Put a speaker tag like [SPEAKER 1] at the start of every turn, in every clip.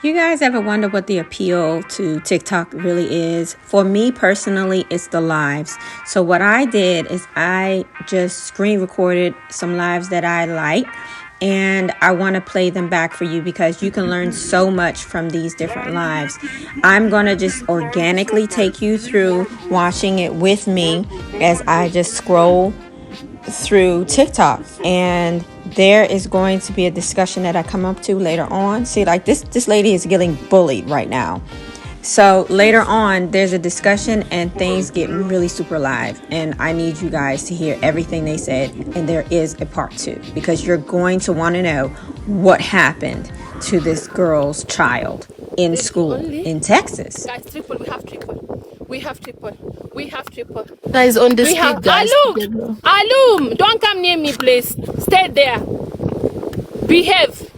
[SPEAKER 1] You guys ever wonder what the appeal to TikTok really is? For me personally, it's the lives. So what I did is I just screen recorded some lives that I like, and I want to play them back for you because you can learn so much from these different lives. I'm going to just organically take you through watching it with me as I just scroll through TikTok, and there is going to be a discussion that I come up to later on. See, like this lady is getting bullied right now. So later on, there's a discussion and things get really super live. And I need you guys to hear everything they said. And there is a part 2 because you're going to want to know what happened to this girl's child in school in Texas.
[SPEAKER 2] Guys, triple. We have triple. We have triple. We have triple.
[SPEAKER 3] Guys, on the
[SPEAKER 2] We have
[SPEAKER 3] street, guys.
[SPEAKER 2] Alum. Don't come near me, please. Stay there. Behave.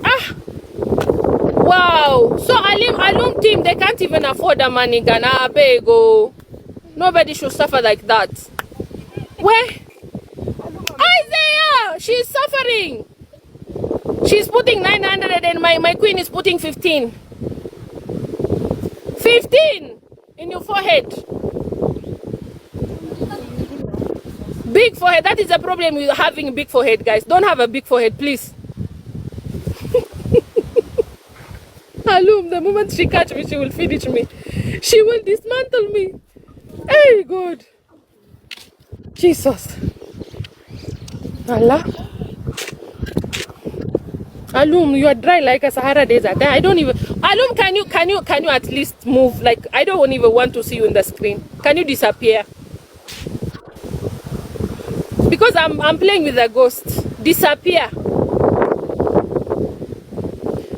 [SPEAKER 2] Ah. Wow. So Alum team, they can't even afford the money. Ghana, Bego. Nobody should suffer like that. Where? Isaiah, she's suffering. She's putting 900 and my queen is putting 15. 15 in your forehead. Big forehead. That is the problem with having a big forehead, guys. Don't have a big forehead, please. Alum, the moment she catch me, she will finish me. She will dismantle me. Hey, God. Jesus. Allah. Alum, you are dry like a Sahara desert. I don't even. Alum, can you at least move? Like, I don't even want to see you in the screen. Can you disappear? Because I'm playing with a ghost. Disappear.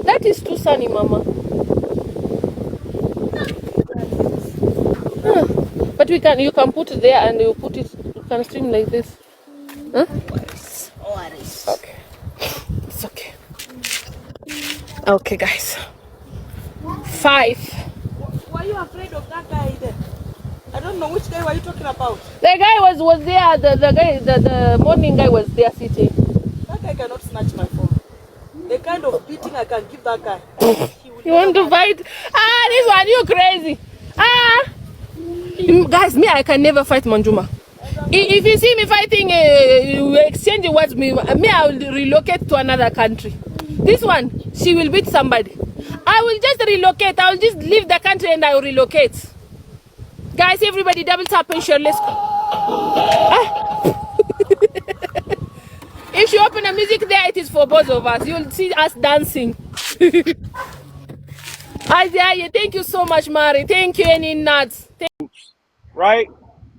[SPEAKER 2] That is too sunny, Mama. But you can put it there and you can stream like this. Huh? Okay. It's okay. Okay, guys. 5.
[SPEAKER 4] Why are you afraid of that guy then? I don't know which guy were you talking about.
[SPEAKER 2] The guy was there. The morning guy was there sitting.
[SPEAKER 4] That guy cannot snatch my phone. The kind of beating I can give that guy.
[SPEAKER 2] You want to fight? This one, you crazy. Guys, me, I can never fight Manjuma. If you see me fighting, exchange words, me, I will relocate to another country. This one, she will beat somebody. I will just relocate. I will just leave the country and I will relocate. Guys, everybody double tap and share. Let's go. If you open the music there, it is for both of us. You'll see us dancing. Isaiah, thank you so much, Mari. Thank you, any nuts.
[SPEAKER 5] Right?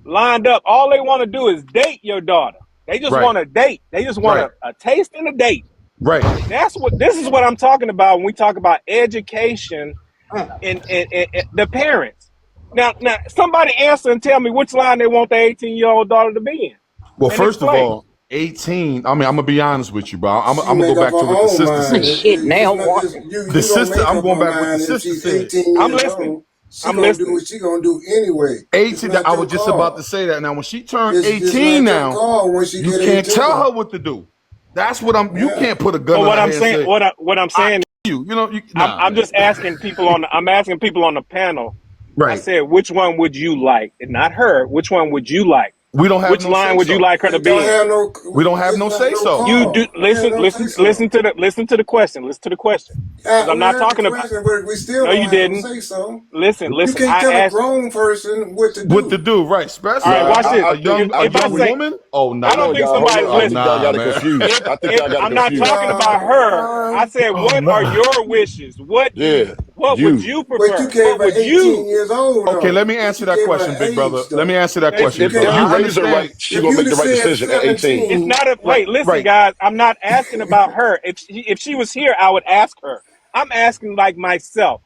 [SPEAKER 5] Lined up. All they want to do is date your daughter. They just want to date. They just want a taste and a date.
[SPEAKER 6] Right.
[SPEAKER 5] This is what I'm talking about when we talk about education and the parents. Now, somebody answer and tell me which line they want their 18-year-old daughter to be in.
[SPEAKER 6] Well, first of all, 18. I mean, I'm gonna be honest with you, bro. I'm gonna go back to what the sister said.
[SPEAKER 7] Shit, now
[SPEAKER 6] The sister. I'm going back with the sister said.
[SPEAKER 5] I'm listening.
[SPEAKER 7] I'm listening. Do what she gonna do anyway.
[SPEAKER 6] 18. I was just about to say that. Now, when she turned 18, now you can't tell her what to do. That's what I'm. You can't put a gun.
[SPEAKER 5] But what I'm saying, what I'm saying, I'm just asking people I'm asking people on the panel.
[SPEAKER 6] Right.
[SPEAKER 5] I said, which one would you like, and not her? Which one would you like?
[SPEAKER 6] We don't have
[SPEAKER 5] which
[SPEAKER 6] no
[SPEAKER 5] line would you like her to be in?
[SPEAKER 6] We don't have no say so.
[SPEAKER 5] You do listen to the question. Listen to the question. I'm not talking about.
[SPEAKER 7] We still
[SPEAKER 5] no, you didn't.
[SPEAKER 7] Say so.
[SPEAKER 5] Listen.
[SPEAKER 7] You can't tell a grown person what to do.
[SPEAKER 6] What to do, right? Especially
[SPEAKER 5] all right, watch this.
[SPEAKER 6] A young woman. Oh no,
[SPEAKER 5] I don't think somebody's listening.
[SPEAKER 6] Y'all got confused.
[SPEAKER 5] I think I'm not talking about her. I said, what are your wishes? What would you prefer?
[SPEAKER 7] But you gave her 18 years old.
[SPEAKER 6] Okay, let me answer that question, big brother. Let me answer that question.
[SPEAKER 8] Raise her right, she's gonna make the right decision at 18.
[SPEAKER 5] It's not a wait. Listen, guys. I'm not asking about her. If she was here, I would ask her. I'm asking like myself,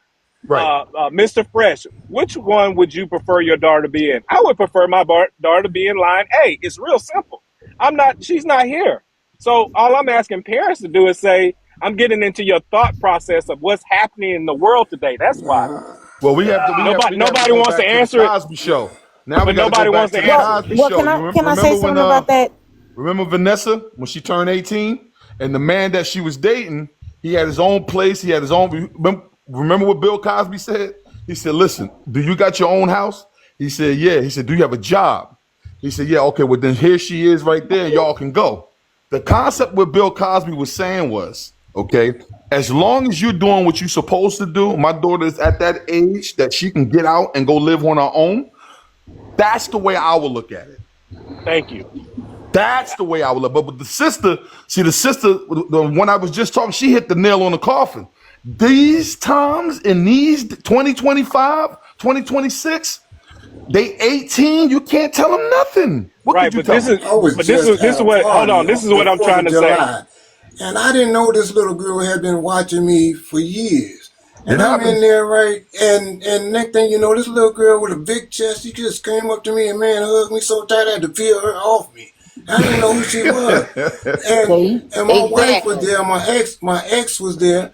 [SPEAKER 6] right?
[SPEAKER 5] Mr. Fresh, which one would you prefer your daughter to be in? I would prefer my daughter to be in line A. It's real simple. She's not here, so all I'm asking parents to do is say, I'm getting into your thought process of what's happening in the world today. That's why.
[SPEAKER 6] Well,
[SPEAKER 5] nobody wants to answer it.
[SPEAKER 6] Cosby Show. Now
[SPEAKER 5] but nobody wants to answer.
[SPEAKER 1] Can I say something about that?
[SPEAKER 6] Remember Vanessa when she turned 18 and the man that she was dating He had his own place. He had his own. Remember what Bill Cosby said? He said, "Listen, do you got your own house?" He said, "Yeah." He said, "Do you have a job?" He said, "Yeah." Okay, well then here she is right there. Y'all can go. The concept what Bill Cosby was saying was, okay, as long as you're doing what you're supposed to do, my daughter is at that age that she can get out and go live on her own. That's the way I would look at it.
[SPEAKER 5] Thank you.
[SPEAKER 6] That's the way I would look. But with the sister, the one I was just talking, she hit the nail on the coffin. These times in these 2025, 2026, they 18, you can't tell them nothing. What
[SPEAKER 5] Right,
[SPEAKER 6] could you
[SPEAKER 5] but
[SPEAKER 6] tell
[SPEAKER 5] this
[SPEAKER 6] them?
[SPEAKER 5] is this is what hold on, this is what I'm trying to say.
[SPEAKER 7] And I didn't know this little girl had been watching me for years. And
[SPEAKER 6] It
[SPEAKER 7] I'm
[SPEAKER 6] happens.
[SPEAKER 7] in there, right? And next thing you know, this little girl with a big chest, she just came up to me and man hugged me so tight I had to peel her off me. I didn't know who she was. And my wife was there, my ex was there,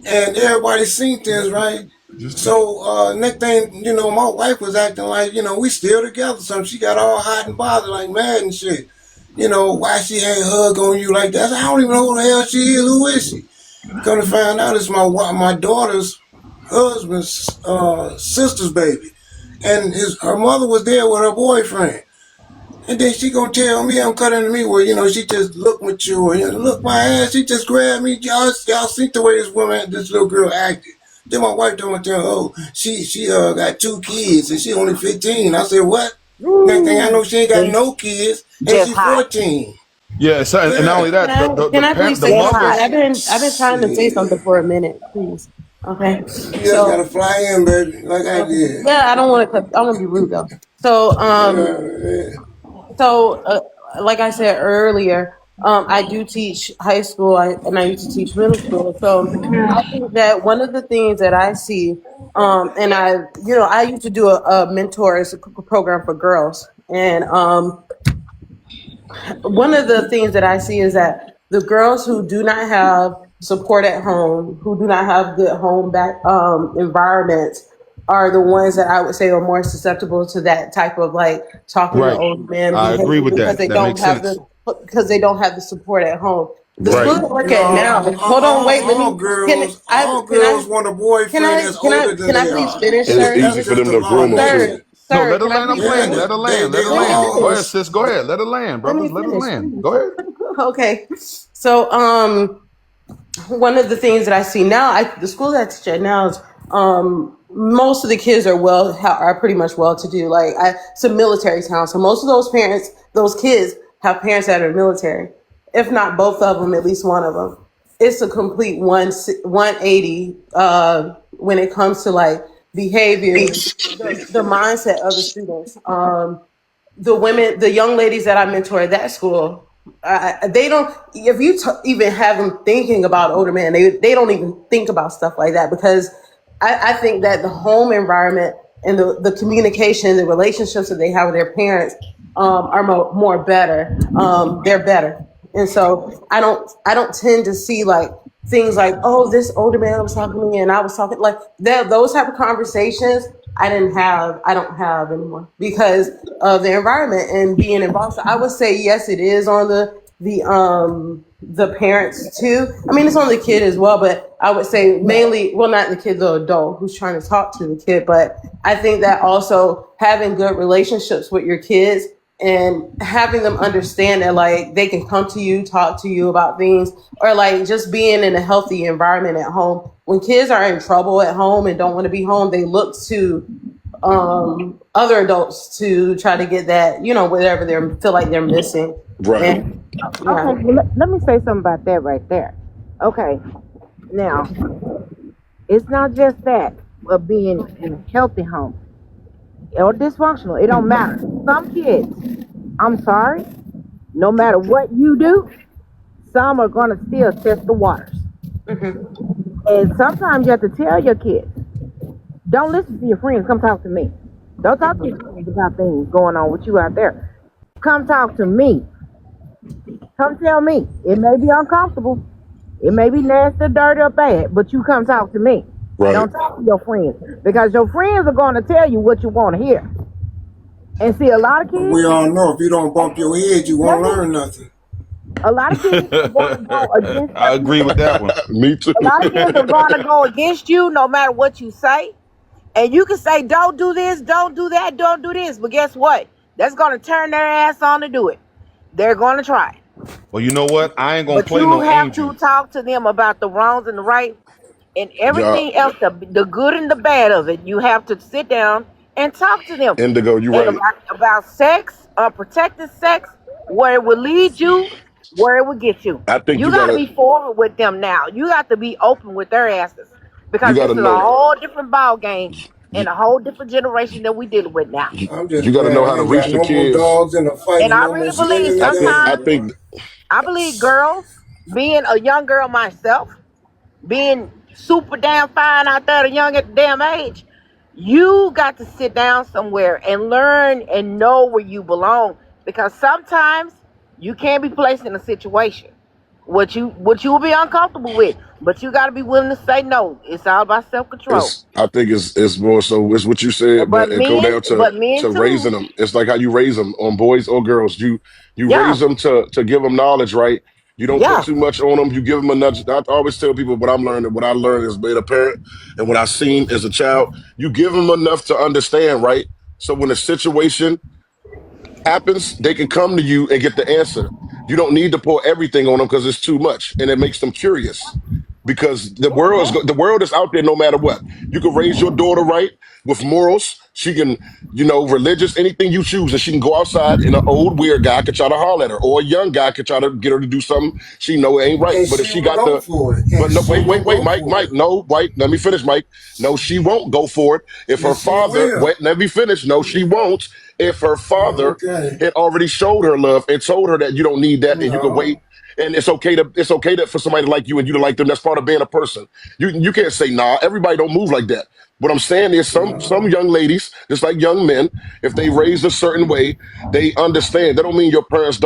[SPEAKER 7] and everybody seen things, right? So next thing, you know, my wife was acting like, you know, we still together. So she got all hot and bothered, like mad and shit. You know, why she ain't hug on you like that? I said, I don't even know who the hell she is. Who is she? Come to find out, it's my daughter's husband's sister's baby. And her mother was there with her boyfriend. And then she gonna tell me, I'm cutting to me, well, you know, she just looked mature. You know, look my ass, she just grabbed me. Y'all see the way this little girl acted. Then my wife told me, oh, she got 2 kids and she only 15. I said, what? Next thing I know, she ain't got no kids and she's 14.
[SPEAKER 6] Yeah, so, and not only that,
[SPEAKER 3] Can I please say something? I've been trying to say something for a minute, please. Okay.
[SPEAKER 7] You just gotta fly in, baby, like I did.
[SPEAKER 3] Yeah, I don't want to be rude though. So like I said earlier, I do teach high school and I used to teach middle school. So I think that one of the things that I see, and I used to do a mentors program for girls, and one of the things that I see is that the girls who do not have support at home, who do not have good home back environments, are the ones that I would say are more susceptible to that type of like talking to old men.
[SPEAKER 6] I agree with that.
[SPEAKER 3] Because they don't have the support at home. The
[SPEAKER 6] Right.
[SPEAKER 3] school I work at now. Hold on, wait.
[SPEAKER 7] All girls want a boyfriend that's older than
[SPEAKER 3] can I
[SPEAKER 7] they
[SPEAKER 3] please
[SPEAKER 7] are.
[SPEAKER 3] finish,
[SPEAKER 8] And
[SPEAKER 3] sir?
[SPEAKER 8] it's easy for them to groom them too.
[SPEAKER 6] No,
[SPEAKER 3] Sir,
[SPEAKER 6] let her
[SPEAKER 3] can I
[SPEAKER 6] land her
[SPEAKER 3] please
[SPEAKER 6] plane.
[SPEAKER 3] finish?
[SPEAKER 6] Let her land. Let her
[SPEAKER 7] They
[SPEAKER 6] land.
[SPEAKER 7] all-
[SPEAKER 6] Go ahead, sis. Go ahead. Let her land, brothers. Let her
[SPEAKER 3] finish,
[SPEAKER 6] land.
[SPEAKER 3] please.
[SPEAKER 6] Go ahead.
[SPEAKER 3] Okay. So one of the things that I see now, the school that I teach at now is most of the kids are pretty much well to do. Like it's a military town, so most of those kids have parents that are military. If not both of them, at least one of them. It's a complete 180 when it comes to like behavior, the mindset of the students. The young ladies that I mentor at that school, they don't, if you even have them thinking about older men, they don't even think about stuff like that, because I think that the home environment and the communication, the relationships that they have with their parents are more better. They're better. And so I don't tend to see like things like, oh, this older man was talking to me and I was talking like that. Those type of conversations I don't have anymore because of the environment and being involved. So I would say, yes, it is on the parents too. I mean, it's on the kid as well, but I would say mainly, well, not the kid, the adult who's trying to talk to the kid. But I think that also having good relationships with your kids and having them understand that like they can come to you, talk to you about things, or like just being in a healthy environment at home. When kids are in trouble at home and don't want to be home, they look to other adults to try to get that, whatever they feel like they're missing.
[SPEAKER 8] Right.
[SPEAKER 3] And,
[SPEAKER 9] Okay, well, let me say something about that right there. Okay, now, it's not just that of being in a healthy home or dysfunctional. It don't matter. Some kids, I'm sorry, no matter what you do, some are going to still test the waters. Mm-hmm. And sometimes you have to tell your kids, don't listen to your friends, come talk to me. Don't talk to your friends about things going on with you out there. Come talk to me. Come tell me. It may be uncomfortable. It may be nasty, dirty, or bad, but you come talk to me.
[SPEAKER 8] Right.
[SPEAKER 9] Don't talk to your friends, because your friends are going to tell you what you want to hear. And see, a lot of kids...
[SPEAKER 7] We all know if you don't bump your head, you won't learn nothing.
[SPEAKER 9] A lot of kids are going to go against
[SPEAKER 6] I agree with that one.
[SPEAKER 8] Me too.
[SPEAKER 9] a lot of kids are going to go against you no matter what you say. And you can say, don't do this, don't do that, don't do this. But guess what? That's going to turn their ass on to do it. They're going to try.
[SPEAKER 6] Well, you know what? I ain't gonna
[SPEAKER 9] But
[SPEAKER 6] play
[SPEAKER 9] you
[SPEAKER 6] no
[SPEAKER 9] have
[SPEAKER 6] angel.
[SPEAKER 9] to talk to them about the wrongs and the right and
[SPEAKER 8] Yeah,
[SPEAKER 9] everything else, the good and the bad of it. You have to sit down and talk to them.
[SPEAKER 8] Indigo, you
[SPEAKER 9] And
[SPEAKER 8] right.
[SPEAKER 9] about sex, unprotected sex, where it will lead you, where it will get you.
[SPEAKER 8] I think
[SPEAKER 9] You got to be forward with them now. You got to be open with their asses
[SPEAKER 8] you
[SPEAKER 9] because
[SPEAKER 8] got
[SPEAKER 9] this
[SPEAKER 8] to
[SPEAKER 9] is a
[SPEAKER 8] know.
[SPEAKER 9] whole different ball game
[SPEAKER 8] You,
[SPEAKER 9] and a whole different generation that we dealing with now.
[SPEAKER 7] I'm
[SPEAKER 8] you
[SPEAKER 7] just
[SPEAKER 8] got to know
[SPEAKER 7] glad
[SPEAKER 8] how
[SPEAKER 7] I
[SPEAKER 8] to
[SPEAKER 7] ain't
[SPEAKER 8] reach
[SPEAKER 7] got
[SPEAKER 8] the
[SPEAKER 7] no more
[SPEAKER 8] kids.
[SPEAKER 7] dogs in the fight
[SPEAKER 9] And
[SPEAKER 7] and
[SPEAKER 9] I
[SPEAKER 7] no more
[SPEAKER 9] really believe
[SPEAKER 7] skinning
[SPEAKER 8] I think. I
[SPEAKER 9] sometimes,
[SPEAKER 7] together.
[SPEAKER 8] think.
[SPEAKER 9] I believe girls, being a young girl myself, being super damn fine out there at a young damn age, you got to sit down somewhere and learn and know where you belong. Because sometimes you can't be placed in a situation what you will be uncomfortable with, but you got to be willing to say no. It's all about self control.
[SPEAKER 8] I think it's more so it's what you said,
[SPEAKER 9] But
[SPEAKER 8] but it go
[SPEAKER 9] men,
[SPEAKER 8] down
[SPEAKER 9] but men
[SPEAKER 8] to raising
[SPEAKER 9] too.
[SPEAKER 8] them. It's like how you raise them on boys or girls. You
[SPEAKER 9] Yeah,
[SPEAKER 8] raise them to give them knowledge, right? You don't put
[SPEAKER 9] yeah.
[SPEAKER 8] too much on them. You give them a nudge. I always tell people what I'm learning. What I learned as being a parent, and what I seen as a child. You give them enough to understand, right? So when a situation happens, they can come to you and get the answer. You don't need to pour everything on them because it's too much, and it makes them curious. Because the world is out there no matter what. You can raise your daughter right with morals. She can, religious, anything you choose, and she can go outside, and an old weird guy could try to holler at her, or a young guy could try to get her to do something she know it ain't right.
[SPEAKER 7] And
[SPEAKER 8] But if
[SPEAKER 7] she
[SPEAKER 8] she
[SPEAKER 7] will
[SPEAKER 8] got
[SPEAKER 7] go
[SPEAKER 8] the
[SPEAKER 7] for it.
[SPEAKER 8] but
[SPEAKER 7] And
[SPEAKER 8] no,
[SPEAKER 7] she will
[SPEAKER 8] wait,
[SPEAKER 7] go
[SPEAKER 8] Mike,
[SPEAKER 7] for it.
[SPEAKER 8] no, Mike, let me finish, Mike. No, she won't go for it. If her
[SPEAKER 7] Yes, she
[SPEAKER 8] father,
[SPEAKER 7] will.
[SPEAKER 8] wait, let me finish. No, she won't. If her father
[SPEAKER 7] Okay.
[SPEAKER 8] had already showed her love and told her that you don't need that and you can
[SPEAKER 7] No.
[SPEAKER 8] wait, and it's okay for somebody to like you and you to like them. That's part of being a person. You can't say nah. Everybody don't move like that. What I'm saying is some
[SPEAKER 7] No.
[SPEAKER 8] young ladies, just like young men, if they raised a certain way, they understand. That don't mean your parents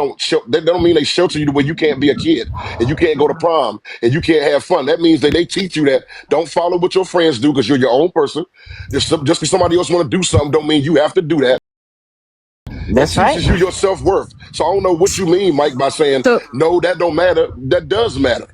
[SPEAKER 8] that don't mean they shelter you the way you can't be a kid and you can't go to prom and you can't have fun. That means that they teach you that don't follow what your friends do because you're your own person. Just because somebody else want to do something don't mean you have to do that. It
[SPEAKER 9] That's right.
[SPEAKER 8] teaches you your self-worth. So I don't know what you mean, Mike, by saying,
[SPEAKER 2] So
[SPEAKER 8] no, that don't matter. That does matter.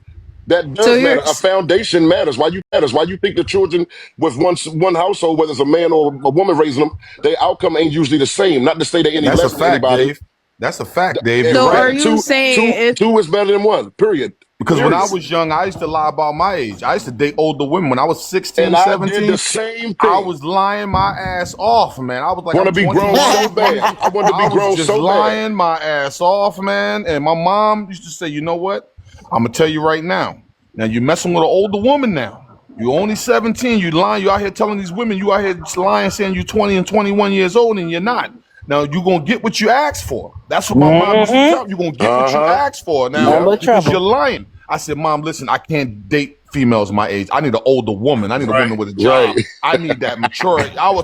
[SPEAKER 8] That
[SPEAKER 2] so
[SPEAKER 8] does matter. A foundation matters. Why you think the children with one household, whether it's a man or a woman raising them, their outcome ain't usually the same. Not to say they're any
[SPEAKER 6] That's a
[SPEAKER 8] less than
[SPEAKER 6] fact,
[SPEAKER 8] anybody.
[SPEAKER 6] Dave. That's a fact, Dave.
[SPEAKER 8] And
[SPEAKER 6] You're
[SPEAKER 2] so are
[SPEAKER 6] right.
[SPEAKER 8] right,
[SPEAKER 2] you
[SPEAKER 8] two,
[SPEAKER 2] saying
[SPEAKER 8] two,
[SPEAKER 2] if
[SPEAKER 8] two is better than one. Period.
[SPEAKER 6] Because when I
[SPEAKER 8] Period.
[SPEAKER 6] was young, I used to lie about my age. I used to date older women. When I was 16,
[SPEAKER 8] And I did the
[SPEAKER 6] 17,
[SPEAKER 8] same
[SPEAKER 6] I
[SPEAKER 8] thing.
[SPEAKER 6] was lying my ass off, man. I was like,
[SPEAKER 8] Want
[SPEAKER 6] I'm
[SPEAKER 8] to be grown
[SPEAKER 6] 21
[SPEAKER 8] so
[SPEAKER 6] or 20.
[SPEAKER 8] bad. I wanted to
[SPEAKER 6] I
[SPEAKER 8] be
[SPEAKER 6] was
[SPEAKER 8] grown
[SPEAKER 6] just
[SPEAKER 8] so bad.
[SPEAKER 6] lying my ass off, man. And my mom used to say, you know what? I'm going to tell you right now. Now, you're messing with an older woman now. You're only 17. You lying. You out here telling these women you out here lying, saying you're 20 and 21 years old, and you're not. Now, you're going to get what you asked for. That's what my mom used to tell me. You're going to get what you asked for now
[SPEAKER 9] Nothing
[SPEAKER 8] Yep.
[SPEAKER 9] but
[SPEAKER 6] because you're
[SPEAKER 9] trouble.
[SPEAKER 6] lying. I said, Mom, listen, I can't date females my age. I need an older woman. I need a
[SPEAKER 8] Right.
[SPEAKER 6] woman with a
[SPEAKER 8] Right.
[SPEAKER 6] job. I need that maturity. I'm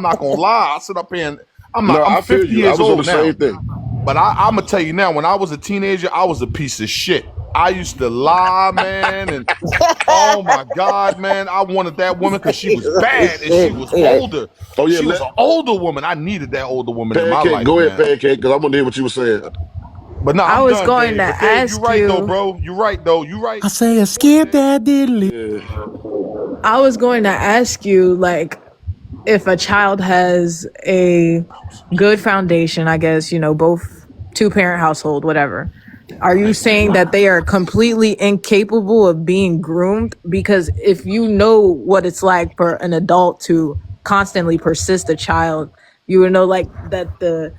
[SPEAKER 6] not going to lie. I sit up here and
[SPEAKER 8] No,
[SPEAKER 6] I'm
[SPEAKER 8] I feel
[SPEAKER 6] 50
[SPEAKER 8] you. I
[SPEAKER 6] years
[SPEAKER 8] was on the
[SPEAKER 6] old now.
[SPEAKER 8] same thing.
[SPEAKER 6] But I'm going to tell you now, when I was a teenager, I was a piece of shit. I used to lie, man, and oh my God, man, I wanted that woman because she was bad and she was older.
[SPEAKER 8] Oh yeah,
[SPEAKER 6] She was an older woman. I needed that older woman in my
[SPEAKER 8] Pancake.
[SPEAKER 6] life,
[SPEAKER 8] Go ahead,
[SPEAKER 6] man.
[SPEAKER 8] Pancake, because I want to hear what you were saying.
[SPEAKER 6] But no,
[SPEAKER 2] I
[SPEAKER 6] I'm
[SPEAKER 2] was
[SPEAKER 6] done,
[SPEAKER 2] going
[SPEAKER 6] Dave.
[SPEAKER 2] to
[SPEAKER 6] But Dave, you're
[SPEAKER 2] ask
[SPEAKER 6] right though,
[SPEAKER 2] you
[SPEAKER 6] bro. You're right though. You're right.
[SPEAKER 10] I say a skip that diddly.
[SPEAKER 8] Yeah.
[SPEAKER 2] I was going to ask you, like, if a child has a good foundation, I guess, both two-parent household, whatever, are you saying that they are completely incapable of being groomed? Because if you know what it's like for an adult to constantly persist a child, you would know, like, that the